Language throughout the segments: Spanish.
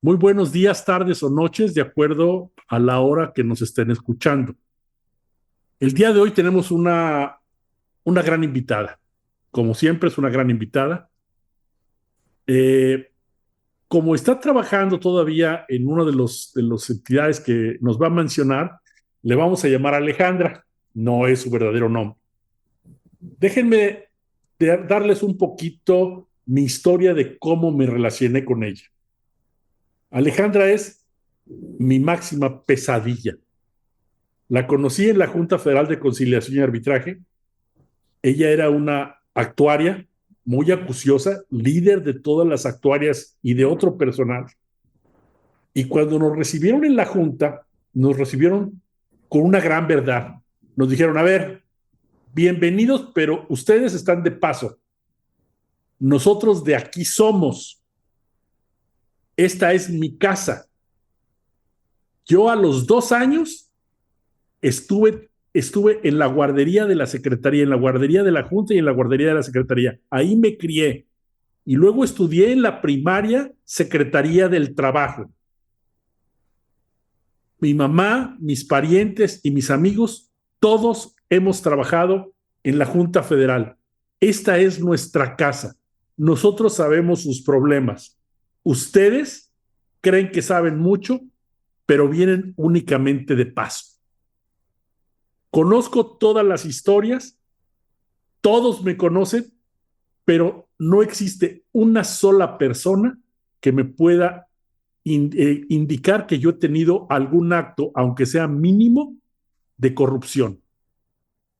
Muy buenos días, tardes o noches, de acuerdo a la hora que nos estén escuchando. El día de hoy tenemos una gran invitada. Como siempre, es una gran invitada. Eh, Como está trabajando todavía en una de los entidades que nos va a mencionar, le vamos a llamar Alejandra. No es su verdadero nombre. Déjenme darles un poquito mi historia de cómo me relacioné con ella. Alejandra es mi máxima pesadilla. La conocí en la Junta Federal de Conciliación y Arbitraje. Ella era una actuaria muy acuciosa, líder de todas las actuarias y de otro personal. Y cuando nos recibieron en la Junta, nos recibieron con una gran verdad. Nos dijeron, a ver, bienvenidos, pero ustedes están de paso. Nosotros de aquí somos. Esta es mi casa. Yo a los 2 años estuve en la guardería de la Secretaría, en la guardería de la Junta y en la guardería de la Secretaría. Ahí me crié. Y luego estudié en la primaria Secretaría del Trabajo. Mi mamá, mis parientes y mis amigos, todos hemos trabajado en la Junta Federal. Esta es nuestra casa. Nosotros sabemos sus problemas. Ustedes creen que saben mucho, pero vienen únicamente de paso. Conozco todas las historias, todos me conocen, pero no existe una sola persona que me pueda indicar que yo he tenido algún acto, aunque sea mínimo, de corrupción.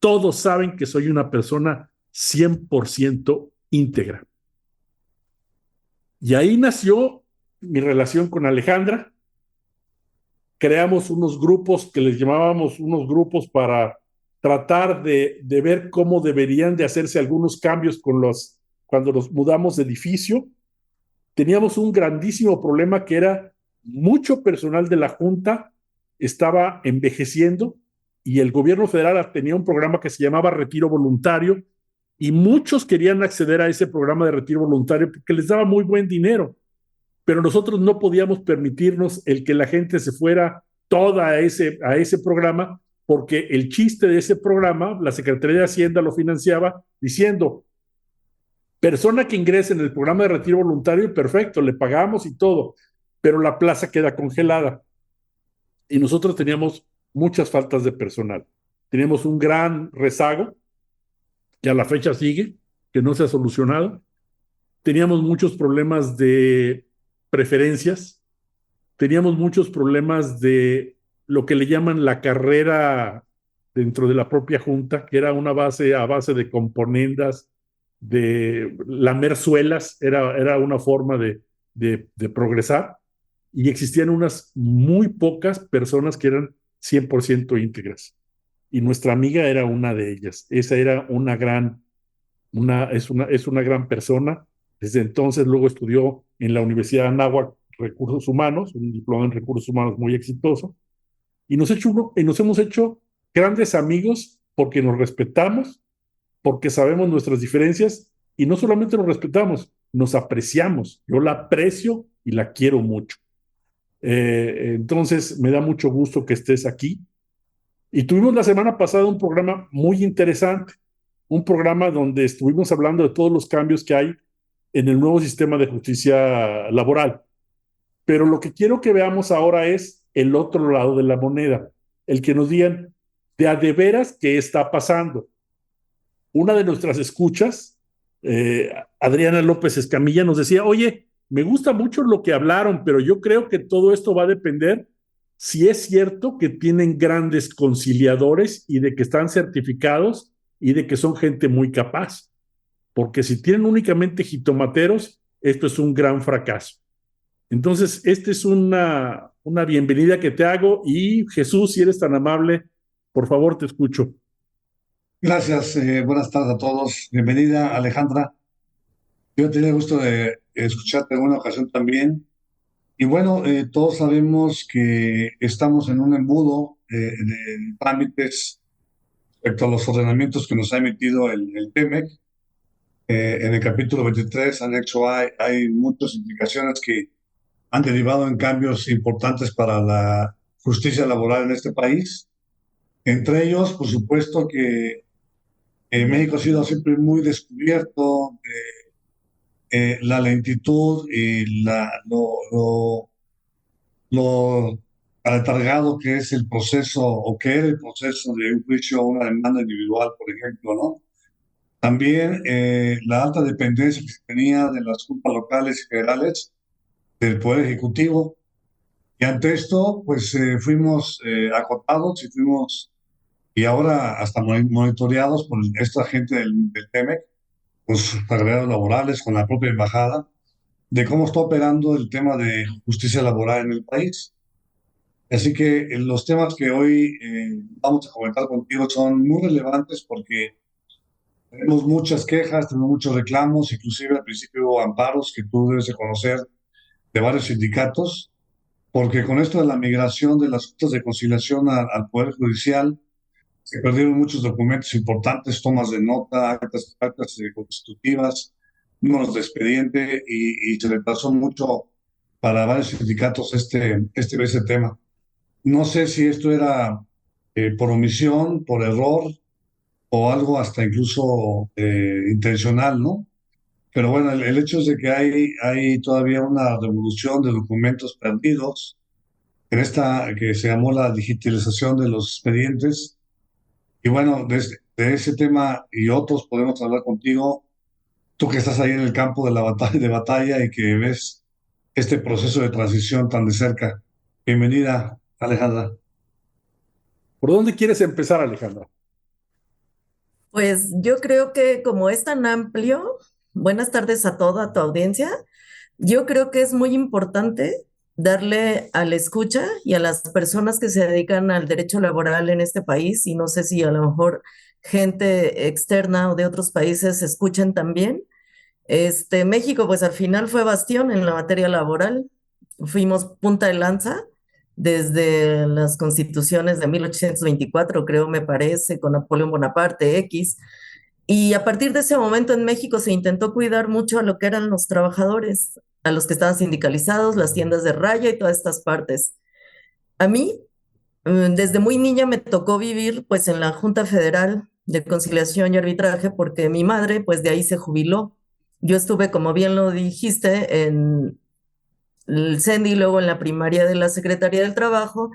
Todos saben que soy una persona 100% íntegra. Y ahí nació mi relación con Alejandra. Creamos unos grupos que les llamábamos unos grupos para tratar de ver cómo deberían de hacerse algunos cambios cuando nos mudamos de edificio. Teníamos un grandísimo problema que era mucho personal de la Junta estaba envejeciendo y el gobierno federal tenía un programa que se llamaba Retiro Voluntario y muchos querían acceder a ese programa de retiro voluntario porque les daba muy buen dinero, pero nosotros no podíamos permitirnos el que la gente se fuera toda a ese programa porque el chiste de ese programa, la Secretaría de Hacienda lo financiaba diciendo, persona que ingrese en el programa de retiro voluntario, perfecto, le pagamos y todo, pero la plaza queda congelada. Y nosotros teníamos muchas faltas de personal. Teníamos un gran rezago que a la fecha sigue, que no se ha solucionado. Teníamos muchos problemas de preferencias, teníamos muchos problemas de lo que le llaman la carrera dentro de la propia junta, que era una base a base de componendas, de lamer suelas, era una forma de progresar, y existían unas muy pocas personas que eran 100% íntegras. Y nuestra amiga era una de ellas. Esa era es una gran persona. Desde entonces luego estudió en la Universidad de Anáhuac Recursos Humanos, un diploma en Recursos Humanos muy exitoso, y nos hemos hecho grandes amigos porque nos respetamos, porque sabemos nuestras diferencias y no solamente nos respetamos, nos apreciamos. Yo la aprecio y la quiero mucho. Entonces, me da mucho gusto que estés aquí. Y tuvimos la semana pasada un programa muy interesante, un programa donde estuvimos hablando de todos los cambios que hay en el nuevo sistema de justicia laboral. Pero lo que quiero que veamos ahora es el otro lado de la moneda, el que nos digan de veras qué está pasando. Una de nuestras escuchas, Adriana López Escamilla, nos decía, oye, me gusta mucho lo que hablaron, pero yo creo que todo esto va a depender si es cierto que tienen grandes conciliadores y de que están certificados y de que son gente muy capaz. Porque si tienen únicamente jitomateros, esto es un gran fracaso. Entonces, esta es una bienvenida que te hago y Jesús, si eres tan amable, por favor, te escucho. Gracias, buenas tardes a todos. Bienvenida, Alejandra. Yo tenía el gusto de escucharte en una ocasión también. Y bueno, todos sabemos que estamos en un embudo de trámites respecto a los ordenamientos que nos ha emitido el TEMEC. En el capítulo 23, anexo A, hay muchas implicaciones que han derivado en cambios importantes para la justicia laboral en este país. Entre ellos, por supuesto que México ha sido siempre muy descubierto, la lentitud y lo aletargado que es el proceso o que era el proceso de un juicio o una demanda individual, por ejemplo, ¿no? También la alta dependencia que se tenía de las juntas locales y federales del Poder Ejecutivo. Y ante esto, pues fuimos acotados y fuimos, y ahora hasta monitoreados por esta gente del TEMEC, con sus agregados laborales, con la propia embajada, de cómo está operando el tema de justicia laboral en el país. Así que los temas que hoy vamos a comentar contigo son muy relevantes porque tenemos muchas quejas, tenemos muchos reclamos, inclusive al principio hubo amparos que tú debes de conocer de varios sindicatos, porque con esto de la migración de las juntas de conciliación al Poder Judicial, se perdieron muchos documentos importantes, tomas de nota, actas constitutivas, números de expediente y se retrasó mucho para varios sindicatos ese tema. No sé si esto era por omisión, por error o algo hasta incluso intencional, ¿no? Pero bueno, el hecho es de que hay todavía una revolución de documentos perdidos en esta que se llamó la digitalización de los expedientes. Y bueno, de ese tema y otros podemos hablar contigo, tú que estás ahí en el campo de batalla y que ves este proceso de transición tan de cerca. Bienvenida, Alejandra. ¿Por dónde quieres empezar, Alejandra? Pues yo creo que como es tan amplio, buenas tardes a toda tu audiencia. Yo creo que es muy importante darle a la escucha y a las personas que se dedican al derecho laboral en este país, y no sé si a lo mejor gente externa o de otros países escuchen también. México, pues al final fue bastión en la materia laboral. Fuimos punta de lanza desde las constituciones de 1824, creo, me parece, con Napoleón Bonaparte, X. Y a partir de ese momento en México se intentó cuidar mucho a lo que eran los trabajadores, a los que estaban sindicalizados, las tiendas de raya y todas estas partes. A mí, desde muy niña me tocó vivir pues en la Junta Federal de Conciliación y Arbitraje porque mi madre pues de ahí se jubiló. Yo estuve, como bien lo dijiste, en el CENDI, luego en la primaria de la Secretaría del Trabajo,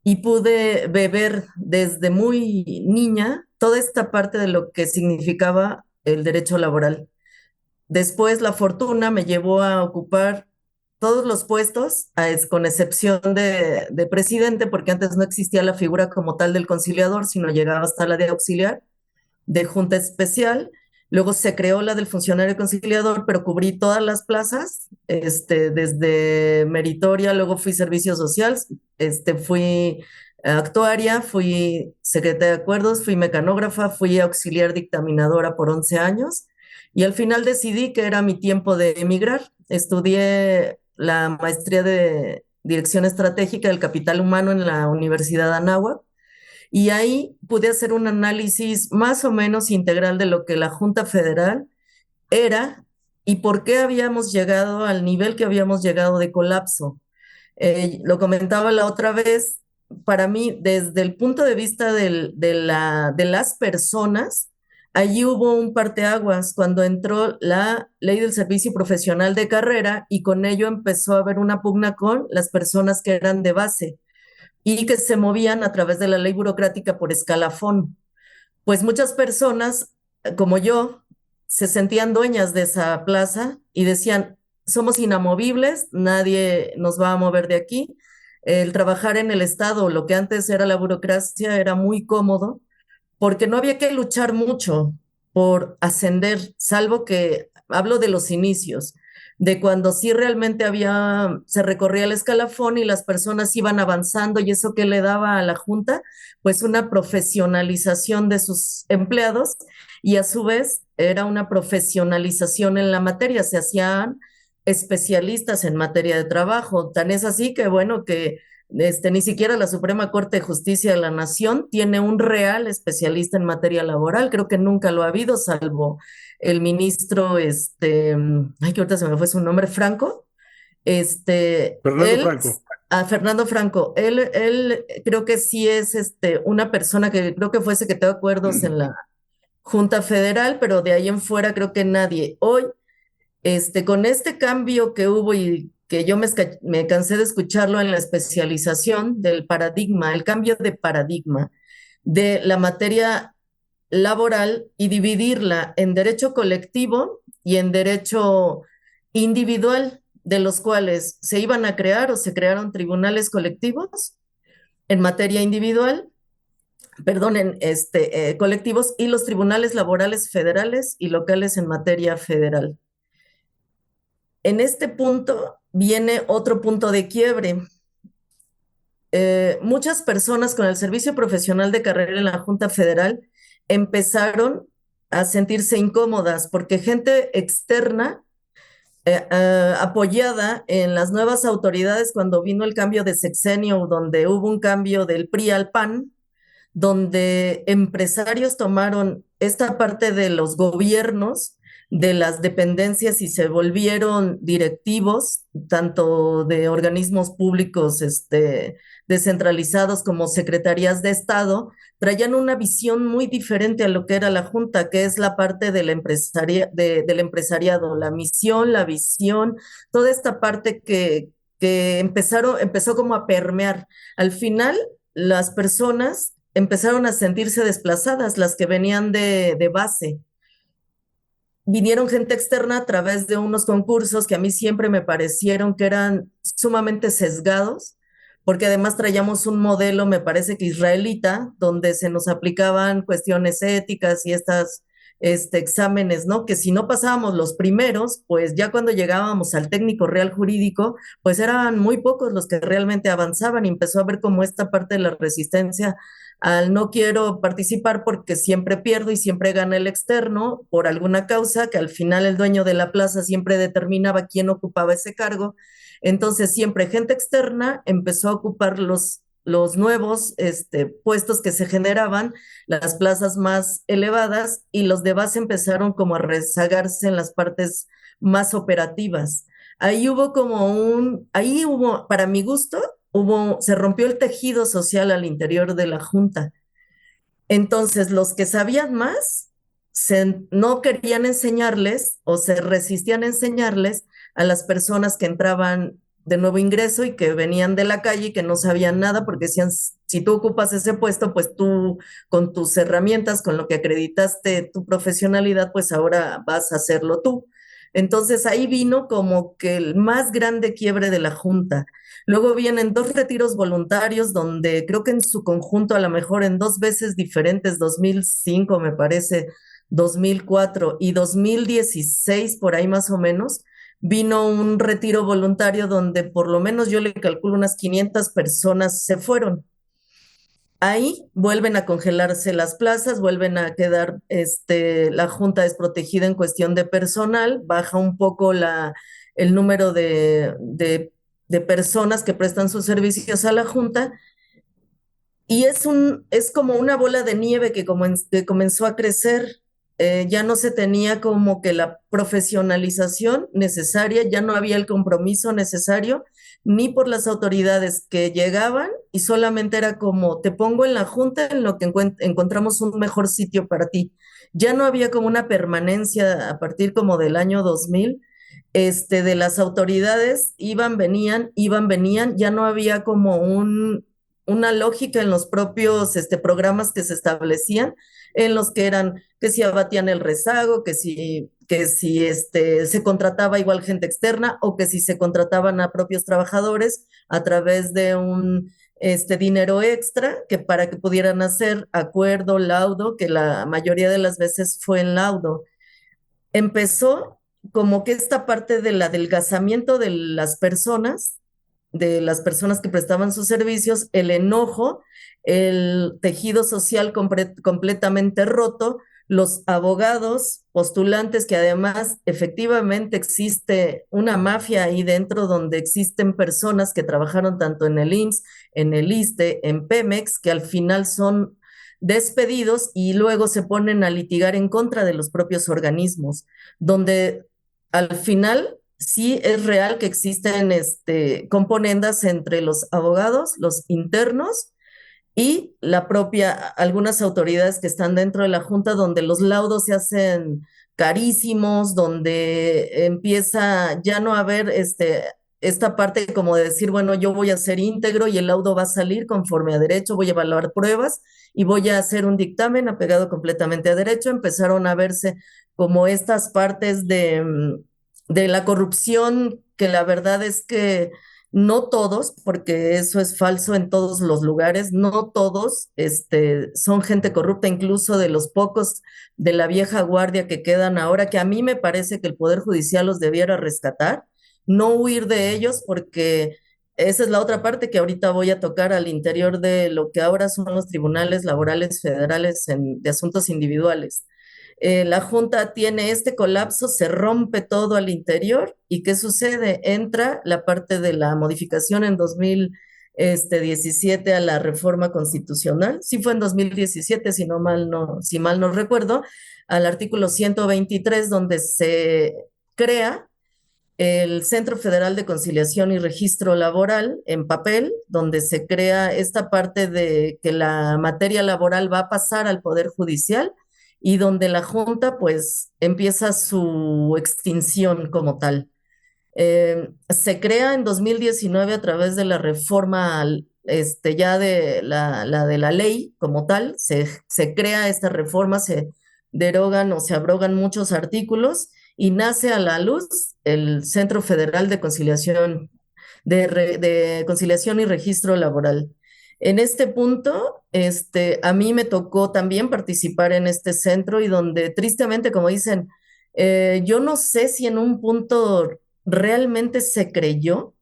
y pude beber desde muy niña toda esta parte de lo que significaba el derecho laboral. Después la fortuna me llevó a ocupar todos los puestos, con excepción de presidente, porque antes no existía la figura como tal del conciliador, sino llegaba hasta la de auxiliar, de junta especial. Luego se creó la del funcionario conciliador, pero cubrí todas las plazas, desde meritoria, luego fui servicio social, fui actuaria, fui secretaria de acuerdos, fui mecanógrafa, fui auxiliar dictaminadora por 11 años y al final decidí que era mi tiempo de emigrar. Estudié la maestría de Dirección Estratégica del Capital Humano en la Universidad de Anáhuac y ahí pude hacer un análisis más o menos integral de lo que la Junta Federal era y por qué habíamos llegado al nivel que habíamos llegado de colapso. Lo comentaba la otra vez, para mí, desde el punto de vista de las personas, allí hubo un parteaguas cuando entró la ley del servicio profesional de carrera y con ello empezó a haber una pugna con las personas que eran de base y que se movían a través de la ley burocrática por escalafón. Pues muchas personas, como yo, se sentían dueñas de esa plaza y decían, somos inamovibles, nadie nos va a mover de aquí. El trabajar en el Estado, lo que antes era la burocracia, era muy cómodo porque no había que luchar mucho por ascender, salvo que hablo de los inicios, de cuando sí realmente se recorría el escalafón y las personas iban avanzando y eso que le daba a la Junta, pues una profesionalización de sus empleados y a su vez era una profesionalización en la materia, se hacían especialistas en materia de trabajo, tan es así que bueno, que ni siquiera la Suprema Corte de Justicia de la Nación tiene un real especialista en materia laboral. Creo que nunca lo ha habido, salvo el ministro, ay, que ahorita se me fue su nombre, Franco, Fernando Él, Franco. a Fernando Franco, él creo que sí es una persona que creo que fue secretario de acuerdos en la Junta Federal, pero de ahí en fuera creo que nadie. Hoy, con este cambio que hubo y que yo me cansé de escucharlo en la especialización del paradigma, el cambio de paradigma de la materia laboral y dividirla en derecho colectivo y en derecho individual, de los cuales se iban a crear o se crearon tribunales colectivos en materia individual, perdón, colectivos, y los tribunales laborales federales y locales en materia federal. En este punto viene otro punto de quiebre. Muchas personas con el servicio profesional de carrera en la Junta Federal empezaron a sentirse incómodas porque gente externa, apoyada en las nuevas autoridades cuando vino el cambio de sexenio, donde hubo un cambio del PRI al PAN, donde empresarios tomaron esta parte de los gobiernos, de las dependencias y se volvieron directivos, tanto de organismos públicos descentralizados como secretarías de Estado, traían una visión muy diferente a lo que era la Junta, que es la parte de del empresariado, la misión, la visión, toda esta parte que empezó como a permear. Al final, las personas empezaron a sentirse desplazadas, las que venían de base. Vinieron gente externa a través de unos concursos que a mí siempre me parecieron que eran sumamente sesgados, porque además traíamos un modelo, me parece que israelita, donde se nos aplicaban cuestiones éticas y estas exámenes, ¿no? Que si no pasábamos los primeros, pues ya cuando llegábamos al técnico real jurídico, pues eran muy pocos los que realmente avanzaban y empezó a ver como esta parte de la resistencia al no quiero participar porque siempre pierdo y siempre gana el externo por alguna causa, que al final el dueño de la plaza siempre determinaba quién ocupaba ese cargo. Entonces siempre gente externa empezó a ocupar los nuevos puestos que se generaban, las plazas más elevadas, y los de base empezaron como a rezagarse en las partes más operativas. Ahí hubo, para mi gusto, se rompió el tejido social al interior de la Junta. Entonces, los que sabían más no querían enseñarles o se resistían a enseñarles a las personas que entraban de nuevo ingreso y que venían de la calle y que no sabían nada porque decían, si tú ocupas ese puesto, pues tú con tus herramientas, con lo que acreditaste tu profesionalidad, pues ahora vas a hacerlo tú. Entonces ahí vino como que el más grande quiebre de la Junta. Luego vienen dos retiros voluntarios donde creo que en su conjunto, a lo mejor en dos veces diferentes, 2005 me parece, 2004 y 2016 por ahí más o menos, vino un retiro voluntario donde por lo menos yo le calculo unas 500 personas se fueron. Ahí vuelven a congelarse las plazas, vuelven a quedar, la Junta desprotegida en cuestión de personal, baja un poco el número de personas que prestan sus servicios a la Junta y es como una bola de nieve que comenzó a crecer. Ya no se tenía como que la profesionalización necesaria, ya no había el compromiso necesario, ni por las autoridades que llegaban y solamente era como, te pongo en la junta en lo que encontramos un mejor sitio para ti. Ya no había como una permanencia a partir como del año 2000, de las autoridades, iban, venían, ya no había como una lógica en los propios programas que se establecían, en los que eran que si abatían el rezago, que si se contrataba igual gente externa o que si se contrataban a propios trabajadores a través de un dinero extra que para que pudieran hacer acuerdo, laudo, que la mayoría de las veces fue en laudo. Empezó como que esta parte del adelgazamiento de las personas que prestaban sus servicios, el enojo, el tejido social completamente roto, los abogados, postulantes, que además efectivamente existe una mafia ahí dentro donde existen personas que trabajaron tanto en el IMSS, en el ISSSTE, en Pemex, que al final son despedidos y luego se ponen a litigar en contra de los propios organismos, donde al final sí es real que existen componendas entre los abogados, los internos y la propia, algunas autoridades que están dentro de la Junta, donde los laudos se hacen carísimos, donde empieza ya no a haber esta parte como de decir, bueno, yo voy a ser íntegro y el laudo va a salir conforme a derecho, voy a evaluar pruebas y voy a hacer un dictamen apegado completamente a derecho. Empezaron a verse como estas partes de la corrupción, que la verdad es que no todos, porque eso es falso en todos los lugares, no todos son gente corrupta, incluso de los pocos de la vieja guardia que quedan ahora, que a mí me parece que el Poder Judicial los debiera rescatar, no huir de ellos, porque esa es la otra parte que ahorita voy a tocar al interior de lo que ahora son los tribunales laborales federales de asuntos individuales. La Junta tiene este colapso, se rompe todo al interior y ¿qué sucede? Entra la parte de la modificación en 2017 a la reforma constitucional, sí fue en 2017, si mal no recuerdo, al artículo 123 donde se crea el Centro Federal de Conciliación y Registro Laboral en papel, donde se crea esta parte de que la materia laboral va a pasar al Poder Judicial y donde la Junta pues empieza su extinción como tal. Se crea en 2019 a través de la reforma ya de la de la ley como tal, se crea esta reforma, se derogan o se abrogan muchos artículos y nace a la luz el Centro Federal de Conciliación, de Conciliación y Registro Laboral. En este punto, a mí me tocó también participar en este centro y donde tristemente, como dicen, yo no sé si en un punto realmente se creyó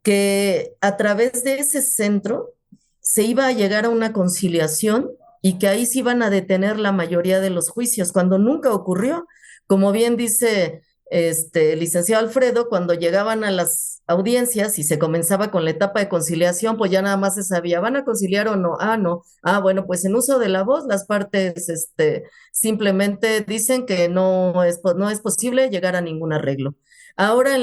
que a través de ese centro se iba a llegar a una conciliación y que ahí se iban a detener la mayoría de los juicios, cuando nunca ocurrió. Como bien dice el licenciado Alfredo, cuando llegaban a las audiencias y se comenzaba con la etapa de conciliación, pues ya nada más se sabía, ¿van a conciliar o no? Ah, no. Ah, bueno, pues en uso de la voz, las partes simplemente dicen que no es posible llegar a ningún arreglo. Ahora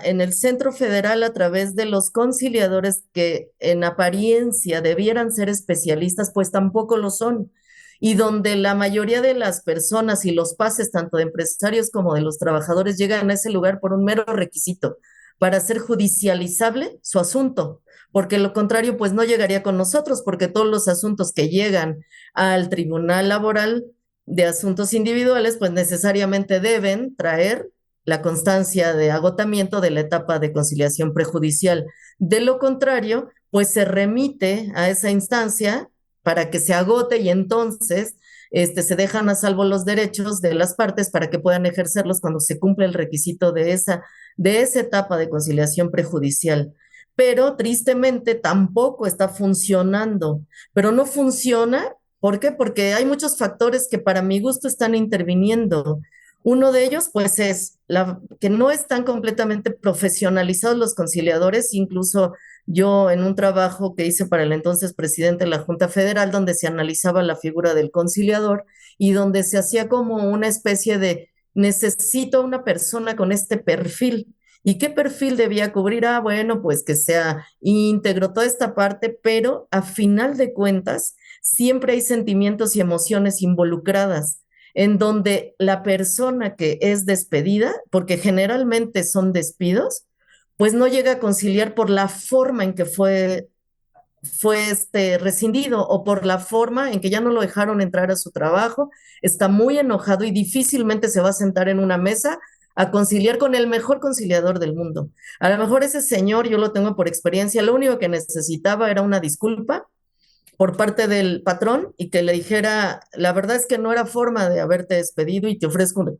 en el Centro Federal, a través de los conciliadores que en apariencia debieran ser especialistas, pues tampoco lo son. Y donde la mayoría de las personas y los pases, tanto de empresarios como de los trabajadores, llegan a ese lugar por un mero requisito, para hacer judicializable su asunto, porque lo contrario, pues no llegaría con nosotros, porque todos los asuntos que llegan al Tribunal Laboral de Asuntos Individuales, pues necesariamente deben traer la constancia de agotamiento de la etapa de conciliación prejudicial. De lo contrario, pues se remite a esa instancia para que se agote y entonces se dejan a salvo los derechos de las partes para que puedan ejercerlos cuando se cumple el requisito de esa etapa de conciliación prejudicial. Pero tristemente tampoco está funcionando, pero no funciona. ¿Por qué? Porque hay muchos factores que para mi gusto están interviniendo. Uno de ellos, pues, es que no están completamente profesionalizados los conciliadores. Incluso yo en un trabajo que hice para el entonces presidente de la Junta Federal, donde se analizaba la figura del conciliador y donde se hacía como una especie de, necesito una persona con este perfil. ¿Y qué perfil debía cubrir? Ah, bueno, pues que sea íntegro, toda esta parte, pero a final de cuentas, siempre hay sentimientos y emociones involucradas en donde la persona que es despedida, porque generalmente son despidos, pues no llega a conciliar por la forma en que fue rescindido o por la forma en que ya no lo dejaron entrar a su trabajo, está muy enojado y difícilmente se va a sentar en una mesa a conciliar con el mejor conciliador del mundo. A lo mejor ese señor, yo lo tengo por experiencia, lo único que necesitaba era una disculpa por parte del patrón y que le dijera, la verdad es que no era forma de haberte despedido y te ofrezco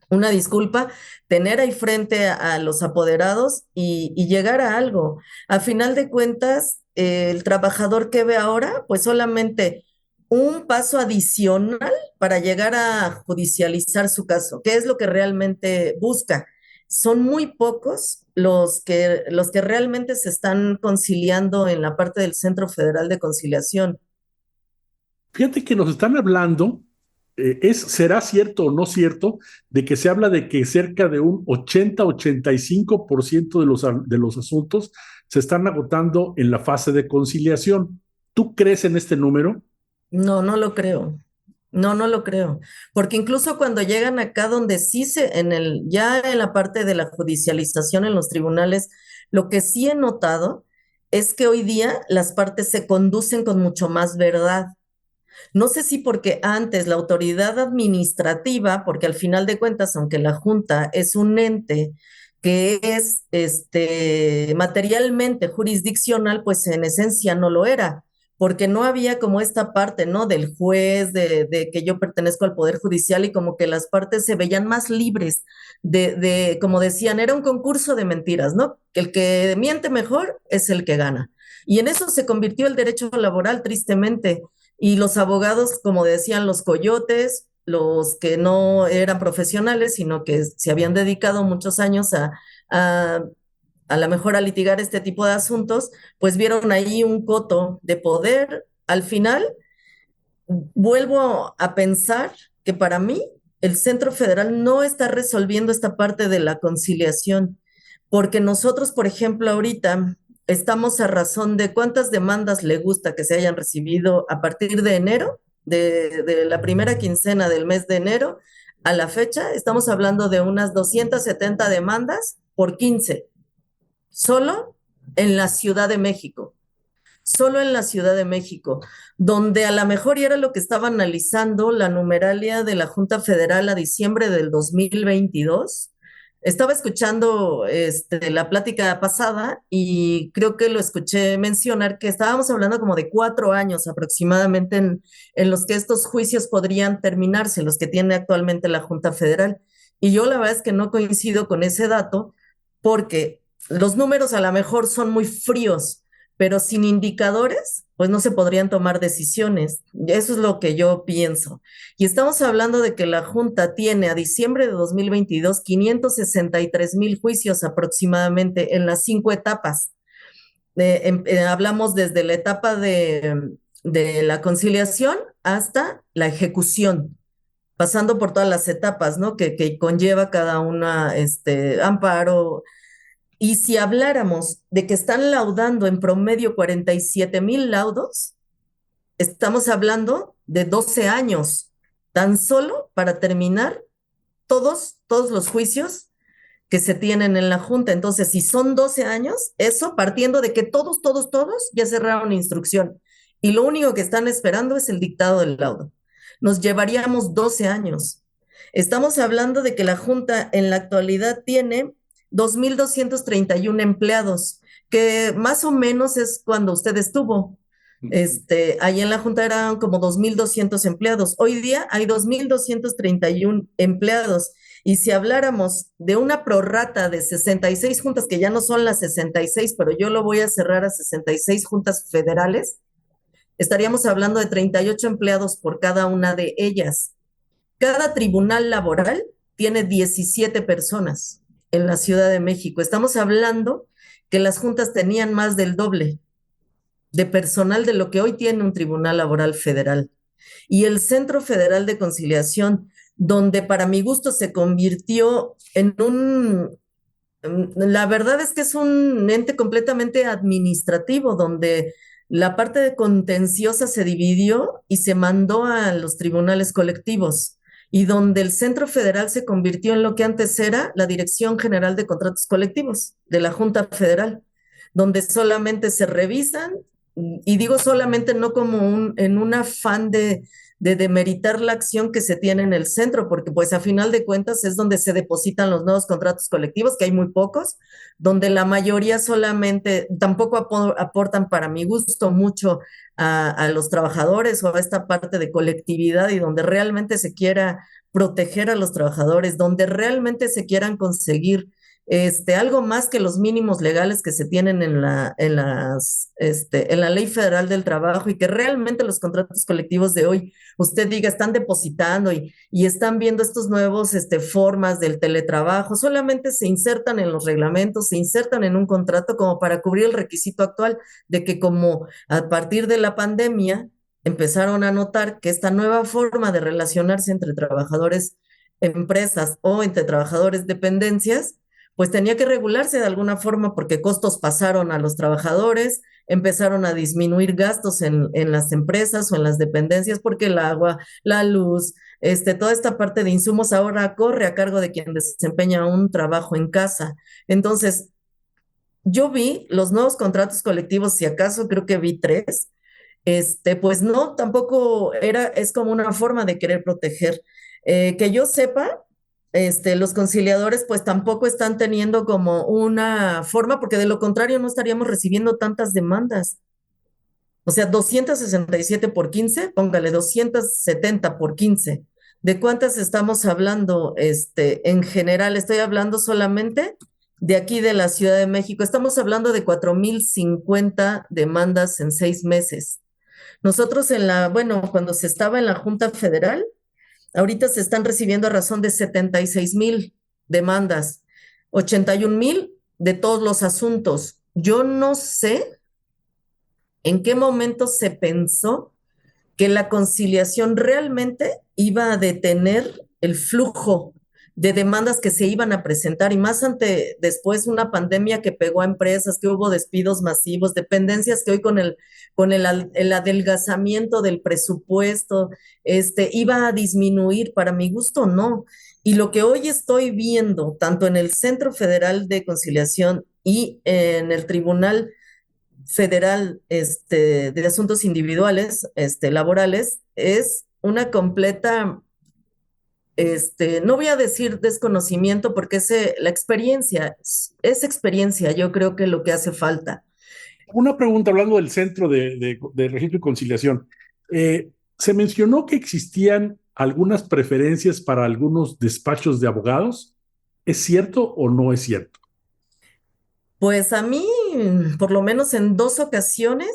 una disculpa, tener ahí frente a los apoderados y llegar a algo. A final de cuentas, el trabajador que ve ahora, pues solamente un paso adicional para llegar a judicializar su caso, que es lo que realmente busca. Son muy pocos los que realmente se están conciliando en la parte del Centro Federal de Conciliación. Fíjate que nos están hablando ¿será cierto o no cierto de que se habla de que cerca de un 80-85% de los asuntos se están agotando en la fase de conciliación? ¿Tú crees en este número? No, no lo creo. No, no lo creo. Porque incluso cuando llegan acá donde sí ya en la parte de la judicialización en los tribunales, lo que sí he notado es que hoy día las partes se conducen con mucho más verdad. No sé si porque antes la autoridad administrativa, porque al final de cuentas, aunque la Junta es un ente que es materialmente jurisdiccional, pues en esencia no lo era, porque no había como esta parte, ¿no? Del juez, de que yo pertenezco al Poder Judicial y como que las partes se veían más libres como decían, era un concurso de mentiras, ¿no? Que el que miente mejor es el que gana. Y en eso se convirtió el derecho laboral, tristemente. Y los abogados, como decían, los coyotes, los que no eran profesionales, sino que se habían dedicado muchos años a, a la mejor a litigar este tipo de asuntos, pues vieron ahí un coto de poder. Al final, vuelvo a pensar que para mí el Centro Federal no está resolviendo esta parte de la conciliación, porque nosotros, por ejemplo, ahorita estamos a razón de cuántas demandas le gusta que se hayan recibido a partir de enero, de la primera quincena del mes de enero a la fecha, estamos hablando de unas 270 demandas por 15, solo en la Ciudad de México, solo en la Ciudad de México, donde a lo mejor y era lo que estaba analizando la numeralia de la Junta Federal a diciembre del 2022. Estaba escuchando la plática pasada y creo que lo escuché mencionar que estábamos hablando como de 4 años aproximadamente en los que estos juicios podrían terminarse, los que tiene actualmente la Junta Federal. Y yo la verdad es que no coincido con ese dato porque los números a lo mejor son muy fríos, pero sin indicadores, pues no se podrían tomar decisiones. Eso es lo que yo pienso. Y estamos hablando de que la Junta tiene a diciembre de 2022 563,000 juicios aproximadamente en las 5 etapas. Hablamos desde la etapa de la conciliación hasta la ejecución, pasando por todas las etapas, ¿no? Que conlleva cada una, amparo, y si habláramos de que están laudando en promedio 47,000 laudos, estamos hablando de 12 años tan solo para terminar todos los juicios que se tienen en la Junta. Entonces, si son 12 años, eso partiendo de que todos ya cerraron instrucción y lo único que están esperando es el dictado del laudo. Nos llevaríamos 12 años. Estamos hablando de que la Junta en la actualidad tiene 2,231 empleados, que más o menos es cuando usted estuvo. Ahí en la Junta eran como 2,200 empleados. Hoy día hay 2,231 empleados. Y si habláramos de una prorrata de 66 juntas, que ya no son las 66, pero yo lo voy a cerrar a 66 juntas federales, estaríamos hablando de 38 empleados por cada una de ellas. Cada tribunal laboral tiene 17 personas en la Ciudad de México. Estamos hablando que las juntas tenían más del doble de personal de lo que hoy tiene un tribunal laboral federal. Y el Centro Federal de Conciliación, donde para mi gusto se convirtió en la verdad es que es un ente completamente administrativo, donde la parte de contenciosa se dividió y se mandó a los tribunales colectivos, y donde el Centro Federal se convirtió en lo que antes era la Dirección General de Contratos Colectivos de la Junta Federal, donde solamente se revisan, y digo solamente no como en un afán de demeritar la acción que se tiene en el centro, porque pues a final de cuentas es donde se depositan los nuevos contratos colectivos, que hay muy pocos, donde la mayoría solamente tampoco aportan para mi gusto mucho a los trabajadores o a esta parte de colectividad, y donde realmente se quiera proteger a los trabajadores, donde realmente se quieran conseguir algo más que los mínimos legales que se tienen en la Ley Federal del Trabajo, y que realmente los contratos colectivos de hoy, usted diga, están depositando y están viendo estos nuevos formas del teletrabajo, solamente se insertan en los reglamentos, se insertan en un contrato como para cubrir el requisito actual de que como a partir de la pandemia empezaron a notar que esta nueva forma de relacionarse entre trabajadores, empresas o entre trabajadores dependencias, pues tenía que regularse de alguna forma porque costos pasaron a los trabajadores, empezaron a disminuir gastos en las empresas o en las dependencias porque el agua, la luz, toda esta parte de insumos ahora corre a cargo de quien desempeña un trabajo en casa. Entonces, yo vi los nuevos contratos colectivos, si acaso creo que vi tres, pues no, tampoco es como una forma de querer proteger. Que yo sepa, los conciliadores pues tampoco están teniendo como una forma, porque de lo contrario no estaríamos recibiendo tantas demandas. O sea, 267 por 15, póngale 270 por 15. ¿De cuántas estamos hablando? En general, estoy hablando solamente de aquí de la Ciudad de México. Estamos hablando de 4,050 demandas en 6 meses. Nosotros bueno, cuando se estaba en la Junta Federal, ahorita se están recibiendo a razón de 76,000 demandas, 81,000 de todos los asuntos. Yo no sé en qué momento se pensó que la conciliación realmente iba a detener el flujo de demandas que se iban a presentar y más ante después una pandemia que pegó a empresas, que hubo despidos masivos, dependencias que hoy con el adelgazamiento del presupuesto, iba a disminuir, para mi gusto no. Y lo que hoy estoy viendo, tanto en el Centro Federal de Conciliación y en el Tribunal Federal de Asuntos Individuales, laborales, es una completa, no voy a decir desconocimiento, porque la experiencia, es experiencia, yo creo que lo que hace falta. Una pregunta hablando del Centro de Registro y Conciliación. Se mencionó que existían algunas preferencias para algunos despachos de abogados. ¿Es cierto o no es cierto? Pues a mí, por lo menos en 2 ocasiones,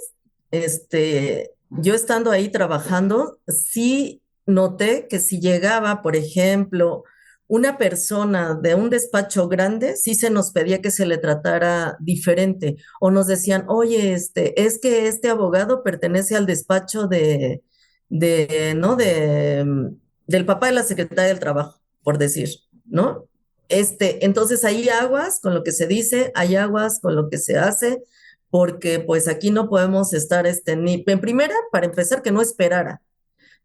yo estando ahí trabajando, sí noté que si llegaba, por ejemplo, una persona de un despacho grande, sí se nos pedía que se le tratara diferente o nos decían, oye, es que este abogado pertenece al despacho ¿no? Del papá de la secretaria del trabajo, por decir, ¿no? Entonces hay aguas con lo que se dice, hay aguas con lo que se hace, porque pues aquí no podemos estar, ni, en primera, para empezar, que no esperara.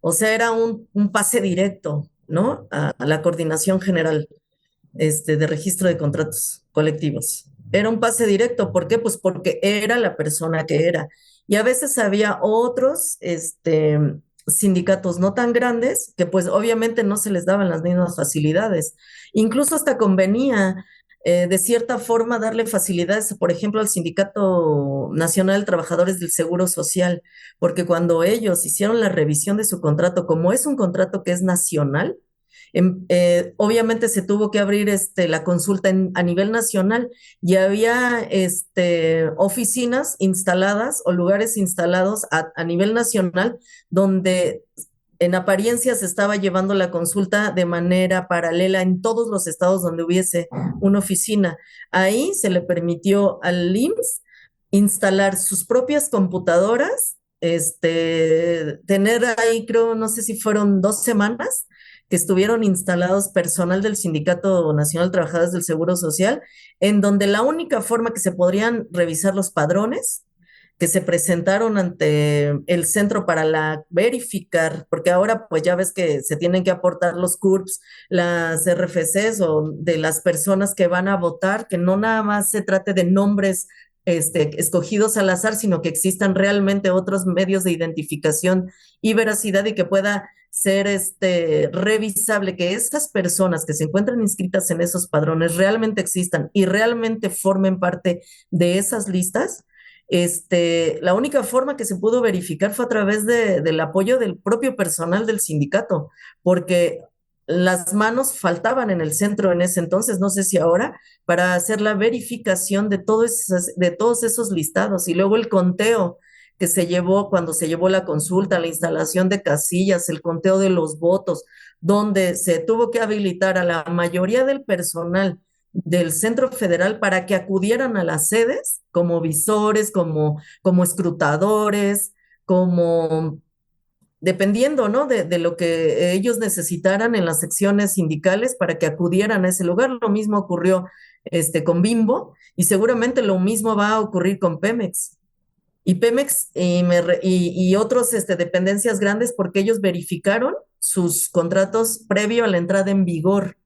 O sea, era un pase directo, ¿no? A la coordinación general, de registro de contratos colectivos. Era un pase directo, ¿por qué? Pues porque era la persona que era. Y a veces había otros, sindicatos no tan grandes que pues obviamente no se les daban las mismas facilidades. Incluso hasta convenía de cierta forma darle facilidades, por ejemplo, al Sindicato Nacional de Trabajadores del Seguro Social, porque cuando ellos hicieron la revisión de su contrato, como es un contrato que es nacional, obviamente se tuvo que abrir la consulta a nivel nacional y había oficinas instaladas o lugares instalados a nivel nacional donde en apariencia se estaba llevando la consulta de manera paralela en todos los estados donde hubiese una oficina. Ahí se le permitió al IMSS instalar sus propias computadoras, tener ahí, creo, no sé si fueron 2 semanas que estuvieron instalados personal del Sindicato Nacional de Trabajadores del Seguro Social, en donde la única forma que se podrían revisar los padrones que se presentaron ante el centro para verificar, porque ahora pues ya ves que se tienen que aportar los CURPS, las RFCs o de las personas que van a votar, que no nada más se trate de nombres escogidos al azar, sino que existan realmente otros medios de identificación y veracidad y que pueda ser revisable, que esas personas que se encuentran inscritas en esos padrones realmente existan y realmente formen parte de esas listas. La única forma que se pudo verificar fue a través del apoyo del propio personal del sindicato, porque las manos faltaban en el centro en ese entonces, no sé si ahora, para hacer la verificación de todos esos listados y luego el conteo que se llevó cuando se llevó la consulta, la instalación de casillas, el conteo de los votos, donde se tuvo que habilitar a la mayoría del personal del Centro Federal para que acudieran a las sedes como visores, como escrutadores, como dependiendo, ¿no? De lo que ellos necesitaran en las secciones sindicales para que acudieran a ese lugar. Lo mismo ocurrió con Bimbo y seguramente lo mismo va a ocurrir con Pemex. Y Pemex y otros dependencias grandes porque ellos verificaron sus contratos previo a la entrada en vigor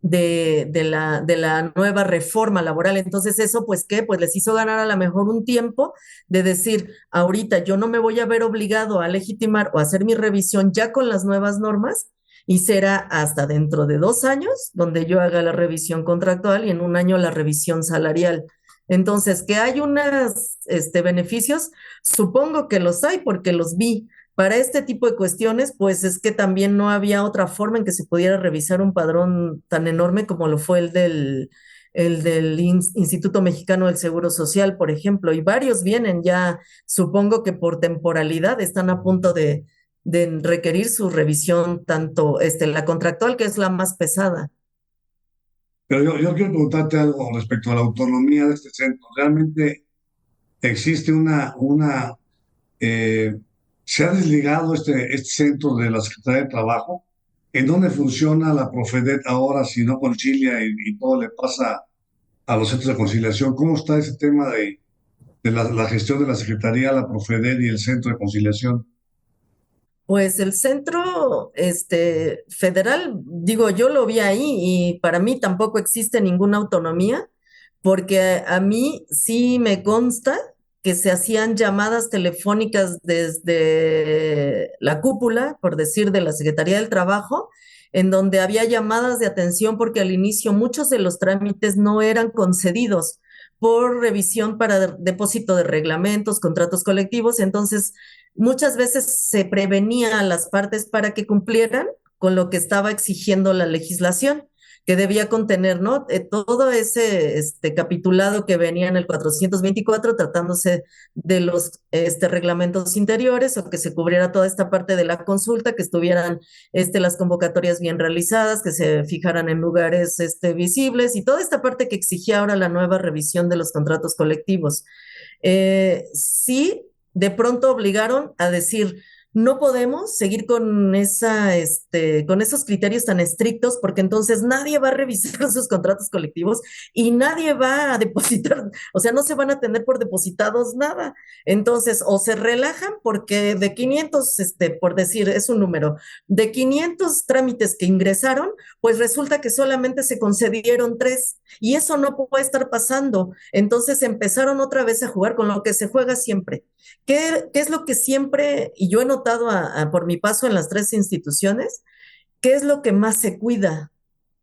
de la nueva reforma laboral. Entonces eso, pues, ¿qué? Pues les hizo ganar a lo mejor un tiempo de decir, ahorita yo no me voy a ver obligado a legitimar o a hacer mi revisión ya con las nuevas normas y será hasta dentro de 2 años donde yo haga la revisión contractual y en un año la revisión salarial. Entonces, que hay unos beneficios, supongo que los hay porque los vi. Para este tipo de cuestiones, pues es que también no había otra forma en que se pudiera revisar un padrón tan enorme como lo fue el del Instituto Mexicano del Seguro Social, por ejemplo, y varios vienen ya, supongo que por temporalidad están a punto de requerir su revisión, tanto la contractual, que es la más pesada. Pero yo quiero preguntarte algo respecto a la autonomía de este centro. ¿Realmente existe eh, se ha desligado este centro de la Secretaría de Trabajo? ¿En dónde funciona la Profedet ahora si no concilia y todo le pasa a los centros de conciliación? ¿Cómo está ese tema de la gestión de la Secretaría, la Profedet y el centro de conciliación? Pues el centro federal, digo, yo lo vi ahí y para mí tampoco existe ninguna autonomía, porque a mí sí me consta que se hacían llamadas telefónicas desde la cúpula, por decir, de la Secretaría del Trabajo, en donde había llamadas de atención porque al inicio muchos de los trámites no eran concedidos por revisión para depósito de reglamentos, contratos colectivos, entonces muchas veces se prevenía a las partes para que cumplieran con lo que estaba exigiendo la legislación, que debía contener, ¿no? Todo ese capitulado que venía en el 424, tratándose de los reglamentos interiores o que se cubriera toda esta parte de la consulta, que estuvieran las convocatorias bien realizadas, que se fijaran en lugares visibles y toda esta parte que exigía ahora la nueva revisión de los contratos colectivos. Sí, de pronto obligaron a decir, no podemos seguir con esos criterios tan estrictos porque entonces nadie va a revisar sus contratos colectivos y nadie va a depositar, o sea, no se van a tener por depositados nada. Entonces, o se relajan porque de 500, por decir, es un número, de 500 trámites que ingresaron, pues resulta que solamente se concedieron 3 y eso no puede estar pasando. Entonces empezaron otra vez a jugar con lo que se juega siempre. ¿Qué es lo que siempre, y yo he notado por mi paso en las 3 instituciones, qué es lo que más se cuida?